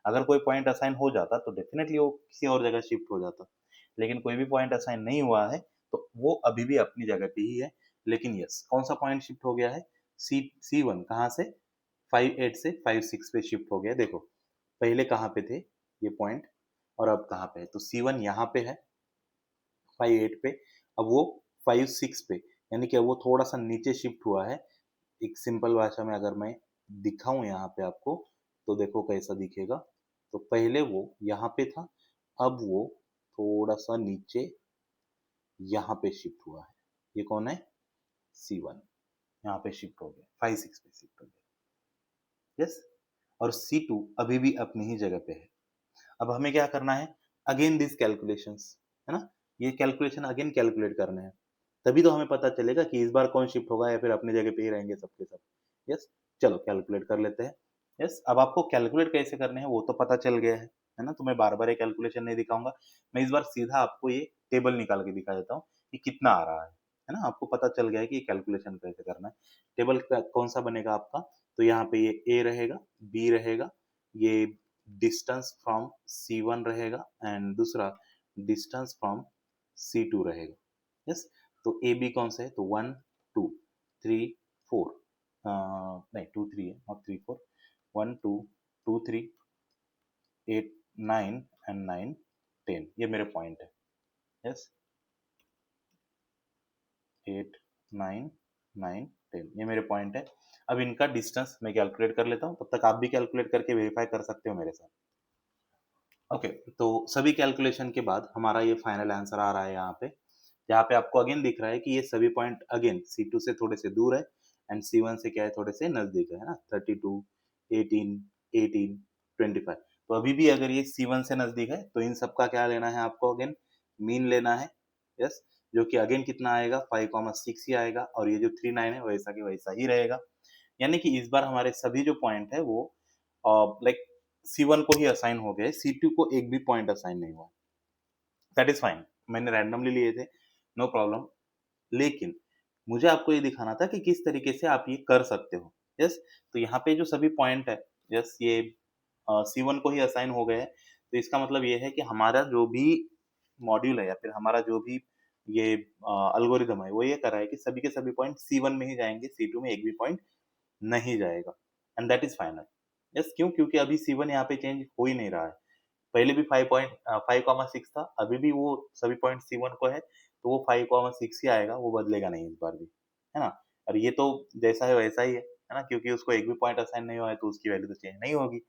अगर कोई पॉइंट असाइन हो जाता तो डेफिनेटली वो किसी और जगह शिफ्ट हो जाता। लेकिन कोई भी पॉइंट असाइन नहीं हुआ है तो वो अभी भी अपनी जगह पे ही है। लेकिन यस कौन सा पॉइंट शिफ्ट हो गया है? C1 कहाँ से? 5, 8 से 5, 6 पे शिफ्ट हो गया। देखो पहले कहाँ पे थे ये पॉइंट और अब कहाँ पे है? तो C1 यहाँ पे है 5, 8 पे। अब वो 5, 6 पे, यानी कि वो थोड़ा सा नीचे शिफ्ट हुआ है। एक सिंपल भाषा में अगर मैं दिखाऊं यहाँ पे आपको, तो देखो कैसा दिखेगा। तो पहले वो यहाँ पे था, अब वो थोड़ा सा नीचे यहाँ पे शिफ्ट हुआ है। ये कौन है? C1 यहाँ पे शिफ्ट हो गया, 5, 6 पे शिफ्ट हो गया। यस। और C2 अभी भी अपनी ही जगह पे है। अब हमें क्या करना है? अगेन दिस कैलकुलेशंस, है ना? ये कैलकुलेशन अगेन कैलकुलेट करने हैं। तभी तो हमें पता चलेगा कि इस बार कौन शिफ्ट होगा या फिर अपनी जगह पे ही रहेंगे सबके सब। यस। चलो कैलकुलेट कर लेते हैं। यस, अब आपको कैलकुलेट कैसे करने हैं वो तो पता चल गया है ना? तो मैं बार बार ये कैलकुलेशन नहीं दिखाऊंगा। मैं इस बार सीधा आपको ये टेबल निकाल के दिखा देता हूँ कि कितना आ रहा है ना? आपको पता चल गया है कि कैलकुलेशन कैसे करना है। टेबल कौन सा बनेगा आपका? तो यहाँ पे ये ए रहेगा, बी रहेगा, ये डिस्टेंस फ्रॉम C1 रहेगा एंड दूसरा डिस्टेंस फ्रॉम C2 रहेगा। यस। तो ए बी कौन सा है? तो 1, 2, 3, 4, नहीं 2, 3 है और 3, 4, 1, 2, 2, 3, 8, 9 एंड 9, 10 ये मेरे पॉइंट है। यस 8, 9, 9, 10 ये मेरे पॉइंट है। अब इनका डिस्टेंस मैं कैलकुलेट कर लेता हूँ, तब तक आप भी कैलकुलेट करके वेरीफाई कर सकते हो मेरे साथ। ओके, तो सभी कैलकुलेशन के बाद हमारा ये फाइनल आंसर आ रहा है यहाँ पे। यहाँ पे आपको अगेन दिख रहा है कि ये सभी पॉइंट अगेन C2 से थोड़े से दूर है एंड C1 से क्या है? थोड़े से नजदीक है ना? 32, 18, 18, 25। तो अभी भी अगर ये C1 से नजदीक है तो इन सबका क्या लेना है आपको? अगेन मीन लेना है। यस, जो कि अगेन कितना आएगा? 5, 6 ही आएगा और ये जो 3, 9 है वैसा की वैसा ही रहेगा। यानी कि इस बार हमारे सभी जो पॉइंट है वो लाइक C1 को ही असाइन हो गए, C2 को एक भी पॉइंट असाइन नहीं हुआ। दैट इज फाइन, मैंने रैंडमली लिए थे, नो प्रॉब्लम। लेकिन मुझे आपको ये दिखाना था कि किस तरीके से आप ये कर सकते हो। यस। तो यहाँ पे जो सभी पॉइंट है, यस ये C1 को ही असाइन हो गए हैं। तो इसका मतलब ये है कि हमारा जो भी मॉड्यूल है या फिर हमारा जो भी ये एल्गोरिदम है वो ये कर रहा है कि सभी के सभी पॉइंट C1 में ही जाएंगे, C2 में एक भी पॉइंट नहीं जाएगा। And that is final. Yes, क्यों? क्योंकि अभी C1 यहाँ पे चेंज हो ही नहीं रहा है। पहले भी 5, 6 था, अभी भी वो सभी पॉइंट C1 को है, तो वो 5, 6 ही आएगा, वो बदलेगा नहीं इस बार भी। है ना? और ये तो जैसा है वैसा ही है ना? क्योंकि उसको एक भी पॉइंट असाइन नहीं हुआ है तो उसकी वैल्यू तो चेंज नहीं होगी।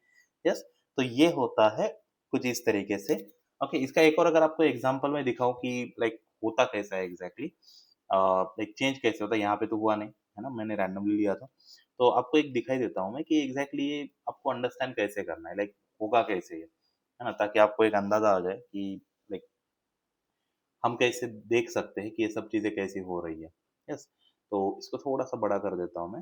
यस, तो ये होता है कुछ इस तरीके से। ओके, इसका एक और अगर आपको एग्ज़ाम्पल मैं दिखाऊँ कि लाइक होता कैसा है एग्ज़ैक्टली, लाइक चेंज कैसे होता है, यहाँ पे तो हुआ नहीं, है ना? मैंने रैंडमली लिया था। तो आपको एक दिखाई देता हूँ मैं कि एग्ज़ैक्टली ये आपको अंडरस्टैंड कैसे करना है, लाइक होगा कैसे ये, है ना? ताकि आपको एक अंदाज़ा आ जाए कि लाइक हम कैसे देख सकते हैं कि ये सब चीज़ें कैसी हो रही है। यस, तो इसको थोड़ा-सा बड़ा कर देता हूँ मैं,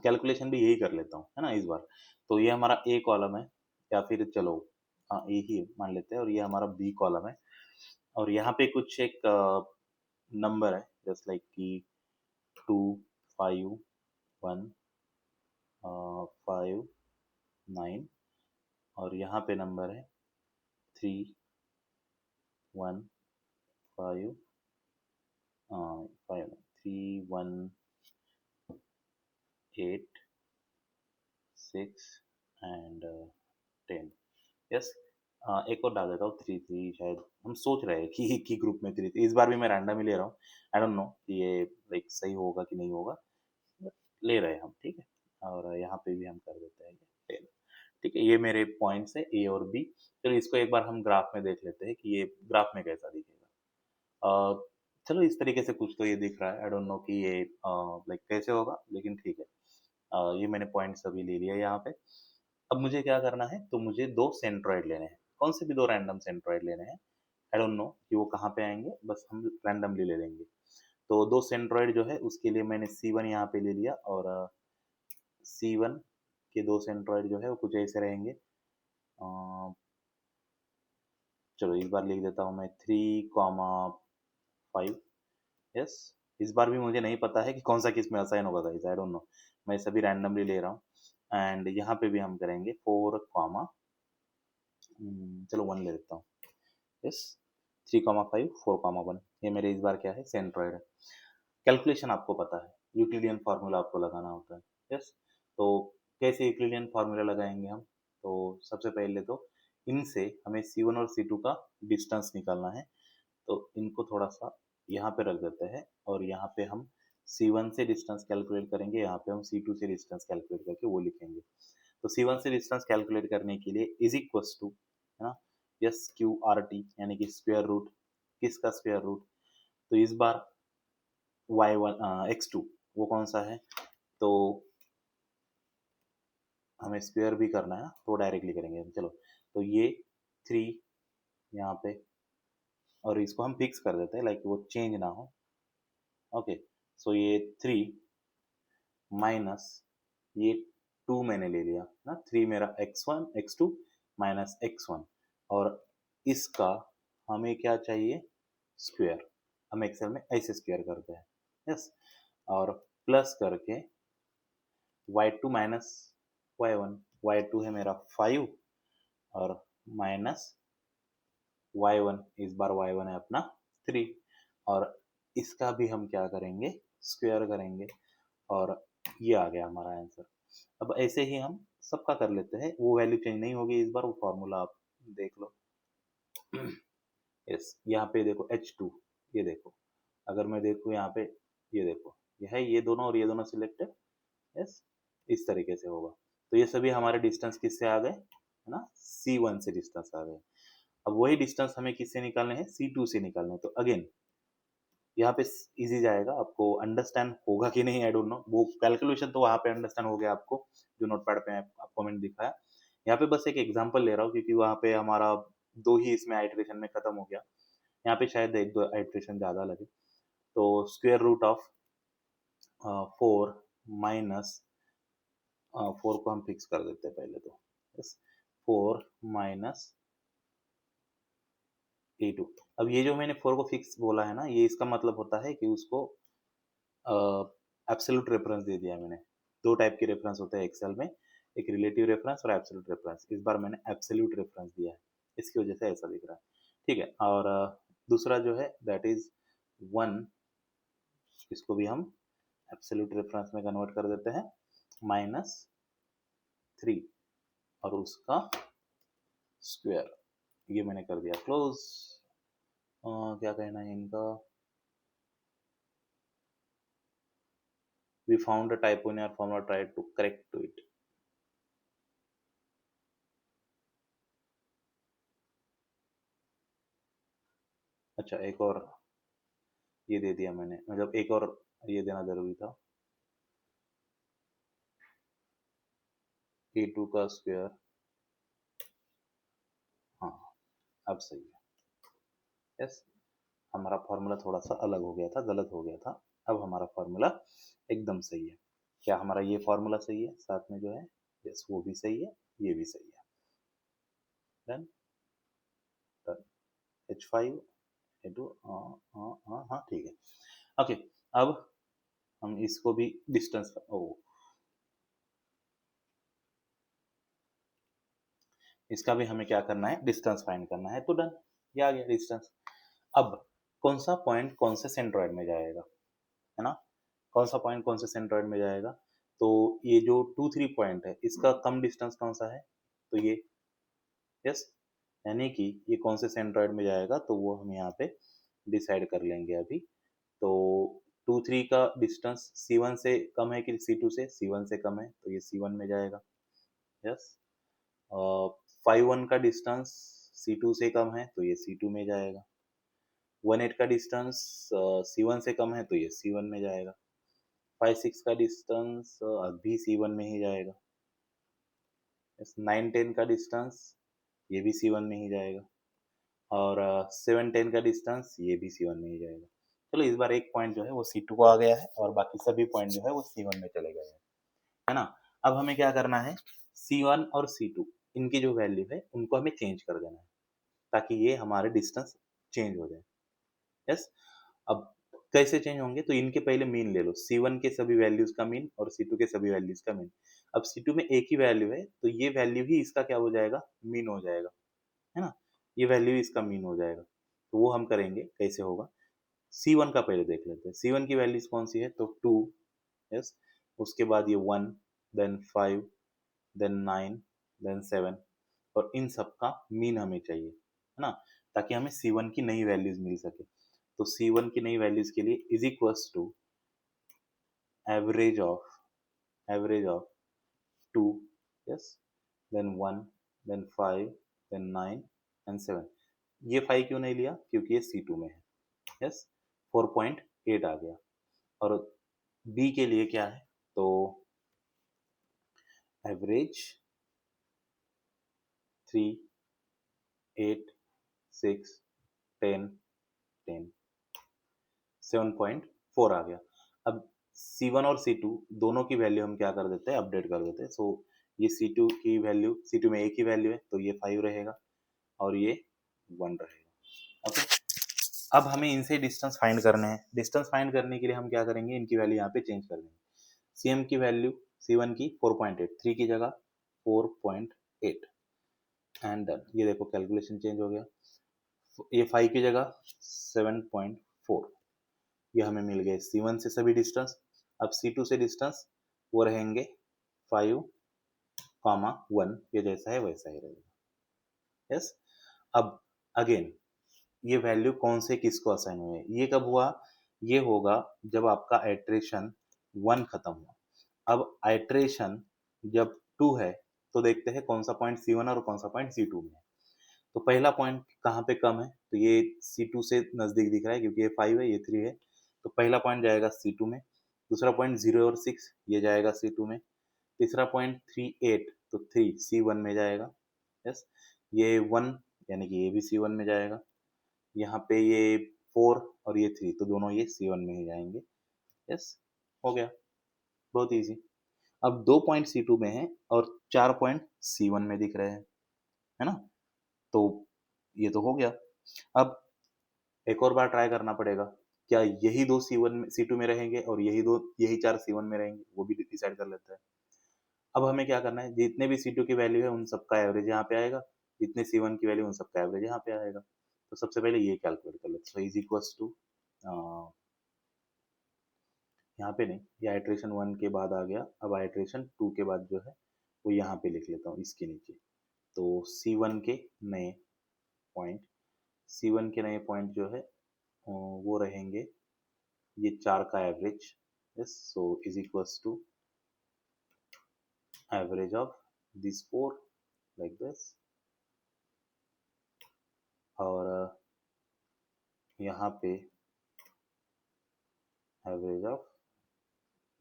कैलकुलेशन भी यही कर लेता हूँ, है ना, इस बार। तो ये हमारा ए कॉलम है, या फिर चलो ए ही मान लेते हैं, और ये हमारा बी कॉलम है, और यहाँ पे कुछ एक नंबर है, जस्ट लाइक कि 2, 5, 1, 5, 9, और यहाँ पे नंबर है 3, 1, 5, 5, 3, 1, 8, 6 एंड 10। यस, एक और डाल देता हूँ 3, 3, शायद हम सोच रहे हैं कि एक ही ग्रुप में 3, 3, इस बार भी मैं रैंडम ही ले रहा हूँ। आई डोंट नो कि ये लाइक सही होगा कि नहीं होगा, बट ले रहे हैं हम, ठीक है? और यहाँ पे भी हम कर देते हैं ये 10, ठीक है? ये मेरे पॉइंट्स है ए और बी। चलो इसको एक बार हम ग्राफ में देख लेते हैं कि ये ग्राफ में कैसा दिखेगा। चलो इस तरीके से कुछ तो ये दिख रहा है, आई डोंट नो कि ये लाइक कैसे होगा, लेकिन ठीक है। ये मैंने पॉइंट्स अभी ले लिया यहाँ पे। अब मुझे क्या करना है, तो मुझे 2 सेंट्रोइड लेने हैं। कौन से भी 2 रैंडम सेंट्रोइड लेने हैं। आई डोंट नो कि वो कहाँ पे आएँगे, बस हम रैंडमली ले लेंगे। तो 2 सेंट्रोइड जो है उसके लिए मैंने C1 यहाँ पे ले लिया, और C1 के 2 सेंट्रोइड जो है वो कुछ ऐसे रहेंगे। चलो इस बार लिख देता हूँ मैं 3, 5। यस, इस बार भी मुझे नहीं पता है कि कौन-सा किस में असाइन होगा गाइस, आई डोंट नो। मैं सभी रैंडमली ले रहा हूँ, एंड यहाँ पे भी हम करेंगे 4, चलो 1 ले लेता हूँ। यस, 3, 5, 4, 1, ये मेरे इस बार क्या है, सेंट्रोइड है। कैलकुलेशन आपको पता है, यूक्लिडियन फार्मूला आपको लगाना होता है। यस, तो कैसे यूक्लिडियन फार्मूला लगाएंगे हम? तो सबसे पहले तो इनसे हमें C1 और C2 का डिस्टेंस निकालना है। तो इनको थोड़ा-सा यहाँ पे रख देते हैं, और यहाँ पे हम C1 से डिस्टेंस कैलकुलेट करेंगे, यहाँ पे हम C2 से डिस्टेंस कैलकुलेट करके वो लिखेंगे। तो C1 से डिस्टेंस कैलकुलेट करने के लिए इज़ इक्वल्स टू, है ना, SQRT, यानी कि स्क्वायर रूट, किसका स्क्वायर रूट? तो इस बार x2 वो कौन-सा है? तो हमें स्क्वायर भी करना है ना, तो डायरेक्टली करेंगे हम, चलो। तो ये 3 यहाँ पे, और इसको हम फिक्स कर देते हैं, लाइक वो चेंज ना हो। ओके, सो ये 3 माइनस ये 2 मैंने ले लिया ना, 3 मेरा x1 x2 माइनस x1, और इसका हमें क्या चाहिए, स्क्वायर। हम एक्सेल में ऐसे स्क्वायर करते हैं। यस, और प्लस करके y2 माइनस y1, y2 है मेरा 5, और माइनस y1, इस बार y1 है अपना 3, और इसका भी हम क्या करेंगे, स्क्वायर करेंगे, और ये आ गया हमारा आंसर। अब ऐसे ही हम सबका कर लेते हैं, वो वैल्यू चेंज नहीं होगी इस बार, वो फॉर्मूला आप देख लो। यस, यहाँ पे देखो H2, ये देखो, अगर मैं देखूँ यहाँ पे, ये देखो, ये है, ये दोनों और ये दोनों सिलेक्टेड। यस, इस तरीके से होगा। तो ये सभी हमारे डिस्टेंस किससे आ गए, है ना, C1 से डिस्टेंस आ गए। अब वही डिस्टेंस हमें किससे निकालने हैं, C2 से निकालने हैं। तो अगेन यहाँ पे इजी जाएगा, आपको अंडरस्टैंड होगा कि नहीं आई डोंट नो, वो कैलकुलेशन तो वहाँ पे अंडरस्टैंड हो गया आपको, जो नोटपैड पे आपको मैंने दिखाया। यहाँ पे बस एक एग्जांपल ले रहा हूँ, क्योंकि वहाँ पे हमारा 2 ही इसमें आइटरेशन में खत्म हो गया। यहाँ पे शायद 1-2 आइटरेशन ज़्यादा लगे। तो स्क्वायर रूट ऑफ 4 माइनस 4 को हम फिक्स कर देते हैं पहले तो। Yes, 4 minus A2। अब ये जो मैंने 4 को फिक्स बोला है ना, ये इसका मतलब होता है कि उसको एब्सोल्यूट रेफरेंस दे दिया मैंने। 2 टाइप के रेफरेंस होते हैं एक्सेल में, एक रिलेटिव रेफरेंस और एब्सोल्यूट रेफरेंस। इस बार मैंने एब्सोल्यूट रेफरेंस दिया है, इसकी वजह से ऐसा दिख रहा है। ठीक है, और दूसरा जो है दैट इज़ 1, इसको भी हम एब्सोल्यूट रेफरेंस में कन्वर्ट कर देते हैं, माइनस 3, और उसका स्क्वायर। ये मैंने कर दिया क्लोज। क्या कहना है इनका, We found a typo in our formula, try to correct to it. अच्छा, एक और ये दे दिया मैंने, मतलब एक और ये देना जरूरी था। a2 का स्क्वायर, हाँ अब सही है। यस, हमारा फॉर्मूला थोड़ा सा अलग हो गया था, गलत हो गया था। अब हमारा फॉर्मूला एकदम सही है। क्या हमारा ये फॉर्मूला सही है, साथ में जो है यस वो भी सही है, ये भी सही है। Done, done. H5 A2, हाँ हाँ हाँ हाँ ठीक है। ओके, अब हम इसको भी डिस्टेंस, ओ इसका भी हमें क्या करना है, डिस्टेंस फाइंड करना है। तो डन, ये आ गया डिस्टेंस। अब कौन सा पॉइंट कौन से सेंट्रॉइड में जाएगा, है ना, कौन सा पॉइंट कौन से सेंट्रॉइड में जाएगा। तो ये जो 2 3 पॉइंट है, इसका कम डिस्टेंस कौन सा है, तो ये, यस, यानी कि ये कौन से सेंट्रॉइड में जाएगा, तो वो हम यहाँ पे डिसाइड कर लेंगे अभी। तो 2 3 का डिस्टेंस C1 से कम है कि C2 से, C1 से कम है, तो ये C1 में जाएगा। यस, 5 1 का डिस्टेंस C2 से कम है, तो ये C2 में जाएगा। 1 8 का डिस्टेंस C1 से कम है, तो ये C1 में जाएगा। 5 6 का डिस्टेंस भी C1 में ही जाएगा। 9 10 का डिस्टेंस ये भी C1 में ही जाएगा। और 7 10 का डिस्टेंस ये भी C1 में ही जाएगा। चलो इस बार एक पॉइंट जो है वो C2 को आ गया है, और बाकी सभी पॉइंट जो है वो C1 में चले गए हैं, है ना। अब हमें क्या करना है, C1 और C2 इनकी जो वैल्यू है उनको हमें चेंज कर देना है, ताकि ये हमारे डिस्टेंस चेंज हो जाए। यस, अब कैसे चेंज होंगे, तो इनके पहले मीन ले लो, C1 के सभी वैल्यूज का मीन और C2 के सभी वैल्यूज का मीन। अब C2 में एक ही वैल्यू है, तो ये वैल्यू ही इसका क्या हो जाएगा, मीन हो जाएगा, है ना, ये वैल्यू इसका मीन हो जाएगा। तो वो हम करेंगे, कैसे होगा, C1 का पहले देख लेते हैं। C1 की वैल्यूज कौन सी है, तो 2, यस, उसके बाद ये 1, देन 5, देन 9, देन 7, और इन सब का मीन हमें चाहिए, है ना, ताकि हमें C1 की नई वैल्यूज मिल सके। तो C1 की नई वैल्यूज के लिए is equals to average of, average of 2, yes, then 1, then 5, then 9 and 7। ये 5 क्यों नहीं लिया, क्योंकि ये C2 में है। यस, 4.8 आ गया। और बी के लिए क्या है, तो एवरेज 3 8 6 10 10 7.4 आ गया। अब C1 और C2 दोनों की वैल्यू हम क्या कर देते हैं, अपडेट कर देते हैं। सो ये C2 की वैल्यू, C2 में एक ही वैल्यू है, तो ये 5 रहेगा और ये 1 रहेगा। ओके, अब हमें इनसे डिस्टेंस फाइंड करने हैं। डिस्टेंस फाइंड करने के लिए हम क्या करेंगे, इनकी वैल्यू यहाँ पे चेंज कर देंगे। CM की वैल्यू C1 की 4.8, 3 की जगह 4.8, एंड डन। ये देखो कैलकुलेशन चेंज हो गया। ये 5 की जगह 7.4, ये हमें मिल गए C1 से सभी डिस्टेंस। अब C2 से डिस्टेंस वो रहेंगे 5, 1, ये जैसा है वैसा ही रहेगा। यस, अब अगेन ये वैल्यू कौन से किसको असाइन हुए, ये कब हुआ, ये होगा जब आपका आइट्रेशन 1 खत्म हुआ। अब आइट्रेशन जब 2 है, तो देखते हैं कौन सा पॉइंट C1 और कौन सा पॉइंट C2 में है। तो पहला पॉइंट कहाँ पे कम है, तो ये C2 से नजदीक दिख रहा है, क्योंकि ये 5 है ये 3 है, तो पहला पॉइंट जाएगा C2 में। दूसरा पॉइंट 0 और 6 ये जाएगा C2 में। तीसरा पॉइंट 3 8, तो 3 C1 में जाएगा। यस, ये 1 यानी कि ये भी C1 में जाएगा। यहाँ पे ये 4 और ये 3, तो दोनों ये C1 में ही जाएंगे। यस, हो गया, बहुत इजी। अब 2 पॉइंट C2 में है और 4 पॉइंट C1 में दिख रहे हैं, है ना, तो ये तो हो गया। अब एक और बार ट्राई करना पड़ेगा, क्या यही दो C1 में C2 में रहेंगे और यही 4 C1 में रहेंगे, वो भी डिसाइड कर लेते हैं। अब हमें क्या करना है, जितने भी C2 की वैल्यू है उन सबका एवरेज यहाँ पे आएगा, जितने C1 की वैल्यू उन सबका एवरेज यहाँ पे आएगा। तो सबसे पहले ये कैलकुलेट कर लेते हैं। इज इक्वल्स टू, यहाँ पे नहीं, ये आइट्रेशन 1 के बाद आ गया, अब आइट्रेशन 2 के बाद जो है वो यहाँ पे लिख लेता हूँ इसके नीचे। तो C1 के नए पॉइंट, C1 के नए पॉइंट जो है वो रहेंगे ये 4 का average, yes, so is equals to average of these four like this, और यहाँ पे average of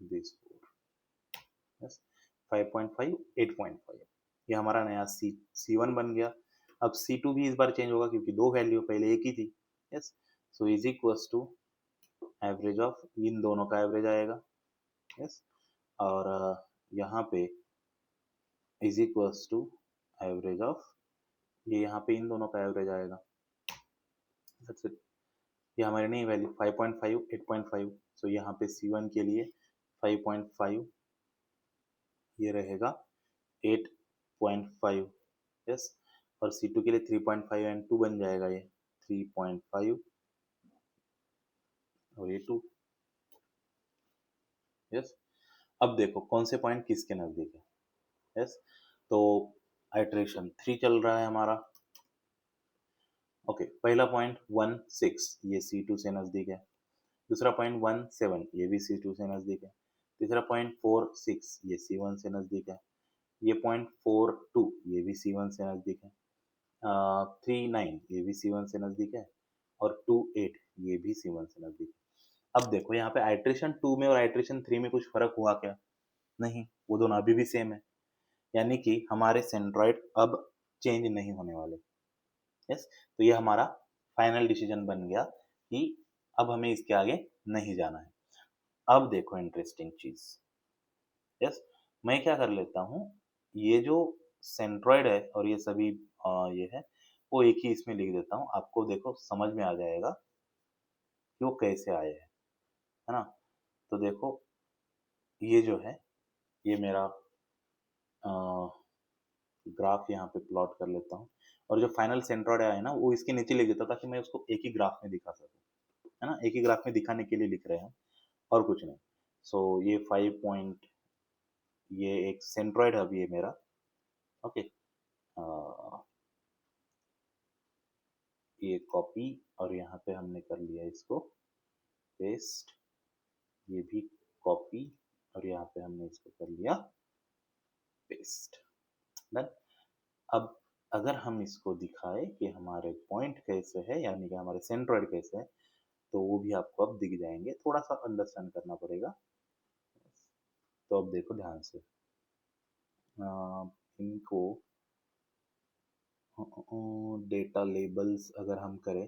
this four, yes 5.5 8.5, ये हमारा नया C1 बन गया। अब C2 भी इस बार चेंज होगा क्योंकि दो वैल्यू पहले एक ही थी, yes, so is equals to average of इन दोनों का एवरेज आएगा, यस, और यहाँ पे is equals to average of, ये यहाँ पे इन दोनों का एवरेज आएगा, that's it। ये हमारी नई वैल्यू 5.5 8.5, सो यहाँ पे C1 के लिए 5.5 ये रहेगा 8.5, यस, और C2 के लिए 3.5 एंड 2 बन जाएगा, ये 3.5 और ये 2, यस। अब देखो कौन से पॉइंट किसके नजदीक है, यस, तो आइट्रेशन 3 चल रहा है हमारा, ओके, पहला पॉइंट 1 6 ये C2 से नजदीक है, दूसरा पॉइंट 1 7 ये भी C2 से नजदीक है, तीसरा पॉइंट 4 6 ये C1 से नजदीक है, ये पॉइंट 4 2 ये भी C1 से नजदीक है, 3 9 ये भी C1 से नजदीक है, और 2 8 ये भी C1 से नजदीक है। अब देखो यहाँ पे आइट्रेशन 2 में और आइट्रेशन 3 में कुछ फर्क हुआ क्या? नहीं, वो दोनों अभी भी सेम है, यानी कि हमारे सेंट्रॉइड अब चेंज नहीं होने वाले, यस। तो ये हमारा फाइनल डिसीजन बन गया कि अब हमें इसके आगे नहीं जाना है। अब देखो इंटरेस्टिंग चीज, यस, मैं क्या कर लेता हूँ, ये जो सेंट्रॉइड है और ये सभी ये है, वो एक ही इसमें लिख देता हूँ, आपको देखो समझ में आ जाएगा कि वो कैसे आए हैं, है ना। तो देखो ये जो है, ये मेरा ग्राफ यहाँ पे प्लॉट कर लेता हूँ, और जो फाइनल सेंट्रॉइड है ना वो इसके नीचे लिख देता ताकि मैं उसको एक ही ग्राफ में दिखा सकूँ, है ना, एक ही ग्राफ में दिखाने के लिए लिख रहे हैं और कुछ नहीं। सो ये 5 पॉइंट, ये एक सेंट्रॉइड है अभी ये मेरा, ओके, ये कॉपी, और यहाँ पे हमने कर लिया इसको पेस्ट, ये भी कॉपी, और यहाँ पे हमने इसको कर लिया पेस्ट, डन। अब अगर हम इसको दिखाए कि हमारे पॉइंट कैसे है, यानी कि हमारे सेंट्रॉइड कैसे है, तो वो भी आपको अब दिख जाएंगे, थोड़ा सा अंडरस्टैंड करना पड़ेगा। तो अब देखो ध्यान से, इनको डेटा लेबल्स अगर हम करें,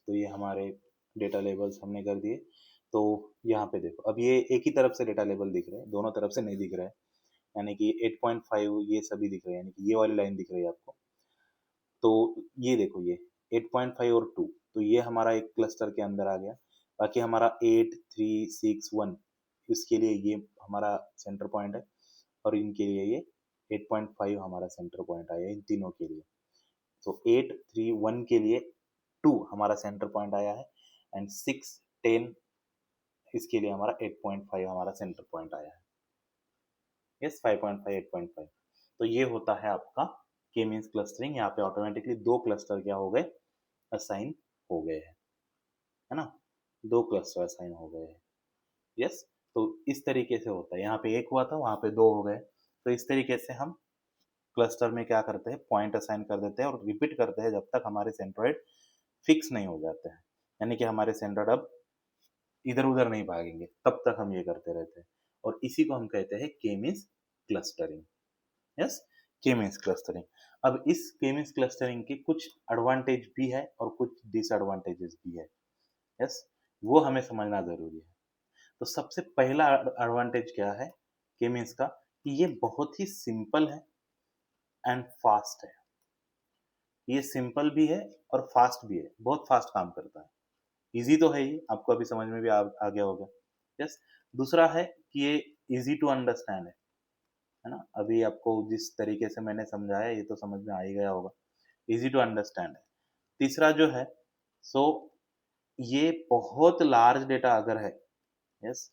तो ये हमारे डेटा लेबल्स हमने कर दिए। तो यहाँ पे देखो अब ये एक ही तरफ से डेटा लेबल दिख रहे हैं, दोनों तरफ से नहीं दिख रहे हैं, यानी कि 8.5 ये सभी दिख रहे हैं, यानी कि ये वाली लाइन दिख रही है आपको। तो ये देखो ये 8.5 और 2, तो ये हमारा एक क्लस्टर के अंदर आ गया। बाकी हमारा 8 3 6 1, इसके लिए ये हमारा सेंटर पॉइंट है, और इनके लिए ये 8.5 हमारा सेंटर पॉइंट आया इन तीनों के लिए। तो 8 3 1 के लिए 2 हमारा सेंटर पॉइंट आया है, एंड 6 10 इसके लिए हमारा 8.5 हमारा सेंटर पॉइंट आया है, यस, 5.5 8.5। तो ये होता है आपका के मींस क्लस्टरिंग। यहाँ पे ऑटोमेटिकली दो क्लस्टर क्या हो गए, असाइन हो गए हैं, है ना, दो क्लस्टर असाइन हो गए हैं, यस। तो इस तरीके से होता है, यहाँ पे एक हुआ था वहां पे दो हो गए। तो इस तरीके से हम क्लस्टर में क्या करते हैं, पॉइंट असाइन कर देते हैं और रिपीट करते हैं जब तक हमारे सेंट्रोइड फिक्स नहीं हो जाते हैं, यानी कि हमारे सेंट्रोइड अब इधर उधर नहीं भागेंगे, तब तक हम ये करते रहते हैं। और इसी को हम कहते हैं के मींस क्लस्टरिंग, यस, के मींस क्लस्टरिंग। अब इस के मींस क्लस्टरिंग के कुछ एडवांटेज भी है और कुछ डिसएडवांटेजेस भी है, यस, वो हमें समझना जरूरी है। तो सबसे पहला एडवांटेज क्या है के मींस का, कि ये बहुत ही सिंपल है एंड फास्ट है। ये सिंपल भी है और फास्ट भी है, बहुत फास्ट काम करता है। इजी तो है ही, आपको अभी समझ में भी आ गया होगा, यस। दूसरा है कि ये इजी टू अंडरस्टैंड है ना, अभी आपको जिस तरीके से मैंने समझाया ये तो समझ में आ ही गया होगा, इजी टू अंडरस्टैंड है। तीसरा जो है, सो ये बहुत लार्ज डेटा अगर है, यस,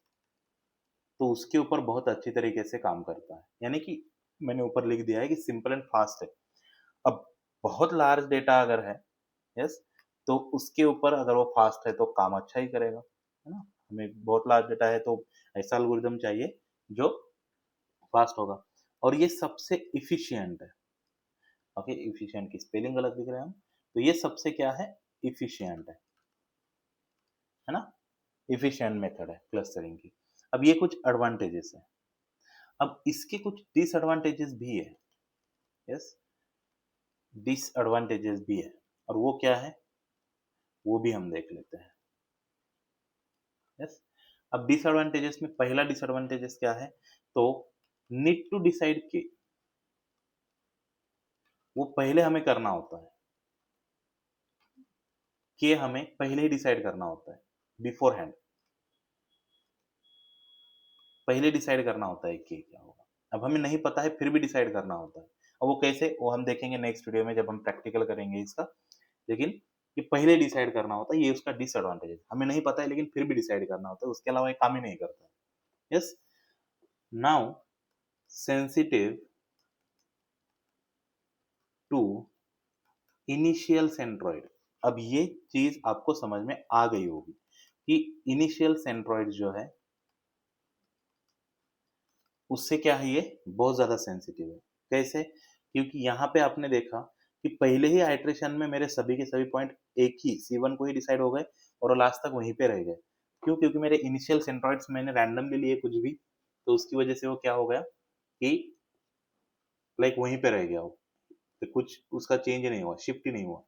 तो उसके ऊपर बहुत अच्छी तरीके से काम करता है। यानी कि मैंने ऊपर लिख दिया है कि सिंपल एंड फास्ट है। अब बहुत लार्ज डेटा अगर है, यस, तो उसके ऊपर अगर वो फास्ट है तो काम अच्छा ही करेगा, है ना? हमें बहुत लार्ज डेटा है तो ऐसा एल्गोरिदम चाहिए जो फास्ट होगा और ये सबसे एफिशिएंट है। ओके, एफिशिएंट की स्पेलिंग गलत लिख रहे हैं हम, तो ये सबसे क्या है, एफिशिएंट है ना? एफिशिएंट मेथड है क्लस्टरिंग की। अब ये कुछ एडवांटेजेस है। अब इसके कुछ डिसएडवांटेजेस भी है, यस, डिसएडवांटेजेस भी है और वो क्या है, वो भी हम देख लेते हैं, यस। अब डिसएडवांटेजेस में पहला डिसएडवांटेजेस क्या है, तो नीड टू डिसाइड के वो पहले हमें करना होता है, कि हमें पहले ही डिसाइड करना होता है, बिफोर हैंड पहले डिसाइड करना होता है कि क्या होगा। अब हमें नहीं पता है फिर भी डिसाइड करना होता है। अब वो कैसे, वो हम देखेंगे नेक्स्ट वीडियो में जब हम प्रैक्टिकल करेंगे इसका। लेकिन ये पहले डिसाइड करना होता है, ये उसका डिसएडवांटेज है। हमें नहीं पता है लेकिन फिर भी डिसाइड करना होता है, उसके अलावा ये काम ही नहीं करता है। Yes, now sensitive to initial centroid. अब ये चीज आपको समझ में आ गई होगी कि इनिशियल सेंट्रोइड जो है उससे क्या है, ये बहुत ज़्यादा सेंसिटिव है। कैसे? क्योंकि यहाँ पे आपने देखा कि पहले ही आइटरेशन में मेरे सभी के सभी पॉइंट एक ही C1 को ही डिसाइड हो गए और वो लास्ट तक वहीं पे रह गए। क्यों? क्योंकि मेरे इनिशियल सेंट्रोइड्स मैंने रैंडमली लिए कुछ भी, तो उसकी वजह से वो क्या हो गया कि लाइक वहीं पे रह गया वो, तो कुछ उसका चेंज नहीं हुआ, शिफ्ट ही नहीं हुआ।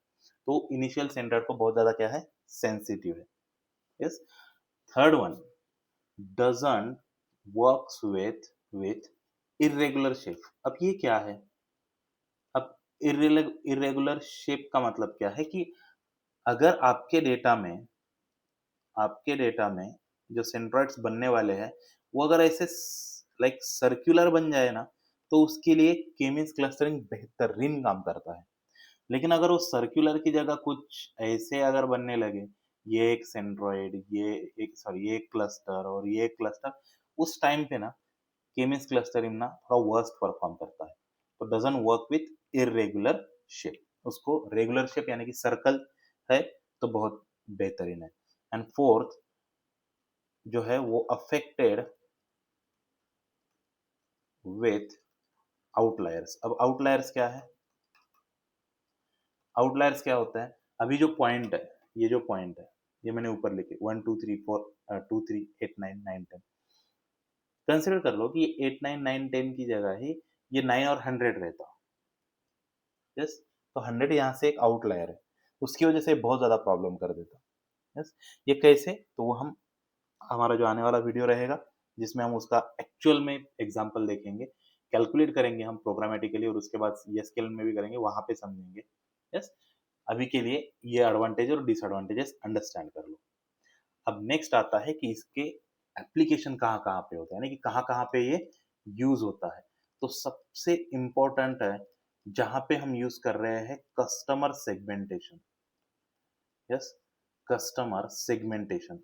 तो इनिशियल सेंट्रोइड को बहुत ज़्यादा क्या है, सेंसिटिव है। Yes, third one, doesn't works with irregular shape. अब ये क्या है? अब इर्रेगुलर शेप का मतलब क्या है कि अगर आपके डेटा में जो सेंट्रोइड्स बनने वाले हैं वो अगर ऐसे लाइक सर्कुलर बन जाए ना, तो उसके लिए के मींस क्लस्टरिंग बेहतरीन काम करता है। लेकिन अगर वो सर्कुलर की जगह कुछ ऐसे अगर बनने लगे, ये एक सेंट्रोइड, ये एक क्लस्टर और ये एक क्लस्टर, उस टाइम पे ना के मींस क्लस्टरिंग ना थोड़ा वर्स्ट परफॉर्म करता है। तो doesn't work with irregular shape. उसको रेगुलर शेप यानी कि सर्कल है तो बहुत बेहतरीन है। एंड फोर्थ जो है वो अफेक्टेड विथ आउटलायर्स। अब आउटलायर्स क्या है? आउटलायर्स क्या होता है? अभी जो पॉइंट है, ये जो पॉइंट है, ये मैंने ऊपर लिखे 1 2 3 4 2 3 8 9 9 10। कंसिडर कर लो कि ये 8 9 9 10 की जगह ही ये 9 और 100 रहता। यस, तो 100 यहाँ से एक आउटलायर है, उसकी वजह से बहुत ज़्यादा प्रॉब्लम कर देता। यस, ये कैसे, तो वो हम हमारा जो आने वाला वीडियो रहेगा जिसमें हम उसका एक्चुअल में एग्जांपल देखेंगे, कैलकुलेट करेंगे हम प्रोग्रामेटिकली और उसके बाद एसक्यूएल में भी करेंगे, वहां पे समझेंगे। यस, अभी के लिए ये एडवांटेज और डिसएडवांटेजेस अंडरस्टैंड कर लो। अब नेक्स्ट आता है कि इसके एप्लीकेशन कहाँ कहाँ पे होते हैं, यानी कि कहाँ कहाँ पे ये यूज होता है। तो सबसे इम्पोर्टेंट है जहां पे हम यूज कर रहे हैं customer segmentation. Yes, customer segmentation.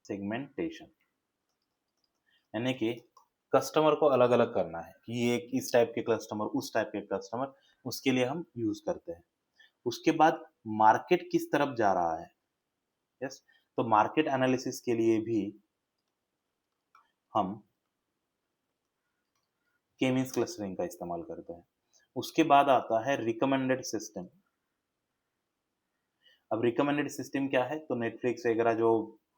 Segmentation यानी कि कस्टमर को अलग अलग करना है कि ये इस टाइप के कस्टमर, उस टाइप के कस्टमर, उसके लिए हम यूज करते हैं। उसके बाद मार्केट किस तरफ जा रहा है, यस, तो मार्केट एनालिसिस के लिए भी हम के मींस क्लस्टरिंग का इस्तेमाल करते हैं। उसके बाद आता है रिकमेंडेड सिस्टम। अब रिकमेंडेड सिस्टम क्या है, तो नेटफ्लिक्स वगैरह जो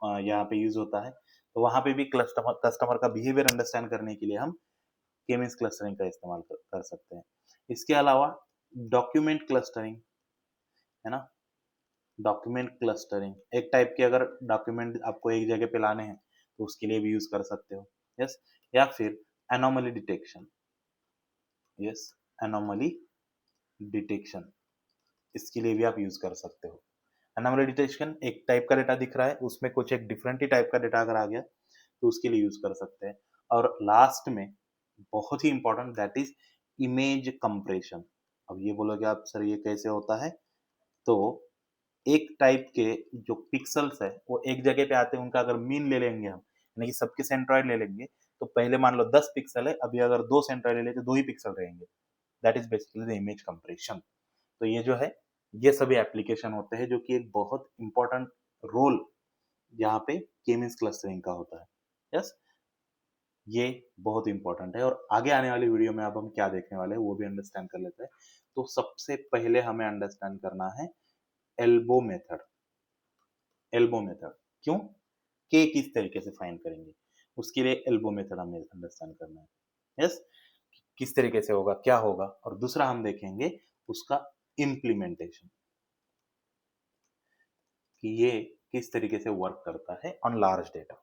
यहाँ पे यूज होता है, तो वहां पे भी कस्टमर कस्टमर का बिहेवियर अंडरस्टैंड करने के लिए हम के मींस क्लस्टरिंग का इस्तेमाल कर सकते हैं। इसके अलावा डॉक्यूमेंट क्लस्टरिंग, है ना, डॉक्यूमेंट क्लस्टरिंग एक टाइप के अगर डॉक्यूमेंट आपको एक जगह पे लाने हैं तो उसके लिए भी यूज कर सकते हो। यस, या फिर anomaly detection. Yes, anomaly detection, इसके लिए भी आप यूज कर सकते हो। एनोमली डिटेक्शन एक टाइप का डेटा दिख रहा है, उसमें कुछ एक डिफरेंट ही टाइप का डेटा अगर आ गया तो उसके लिए यूज कर सकते हैं। और लास्ट में बहुत ही important, that is image compression. अब ये बोलोगे आप सर ये कैसे होता है, तो एक टाइप के जो पिक्सल्स है वो एक जगह पे आते हैं, उनका अगर मीन ले लेंगे हम, यानी कि सबके सेंट्रॉइड ले लेंगे तो पहले मान लो 10 पिक्सल है, अभी अगर 2 सेंट्रॉइड ले लेते तो 2 ही पिक्सल रहेंगे। That is basically the image compression. तो ये जो है, ये सभी एप्लीकेशन होते हैं जो कि एक बहुत इंपॉर्टेंट रोल यहाँ पे के मींस क्लस्टरिंग का होता है। यस, ये बहुत इंपॉर्टेंट है और आगे आने वाली वीडियो में अब हम क्या देखने वाले हैं वो भी अंडरस्टैंड कर लेते हैं। तो सबसे पहले हमें अंडरस्टैंड करना है एल्बो मेथड। एल्बो मेथड क्यों, के किस तरीके से फाइंड करेंगे, उसके लिए एल्बो मेथड हमें अंडरस्टैंड करना है। यस, किस तरीके से होगा, क्या होगा, और दूसरा हम देखेंगे उसका इम्प्लीमेंटेशन कि ये किस तरीके से वर्क करता है ऑन लार्ज डेटा।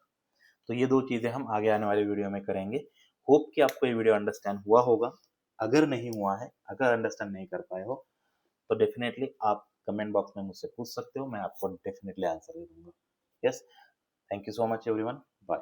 तो ये दो चीजें हम आगे आने वाली वीडियो में करेंगे। होप कि आपको ये वीडियो अंडरस्टैंड हुआ होगा। अगर नहीं हुआ है, अगर अंडरस्टैंड नहीं कर पाए हो तो डेफिनेटली आप कमेंट बॉक्स में मुझसे पूछ सकते हो, मैं आपको डेफिनेटली आंसर दे दूंगा। Yes, thank you so much everyone, bye.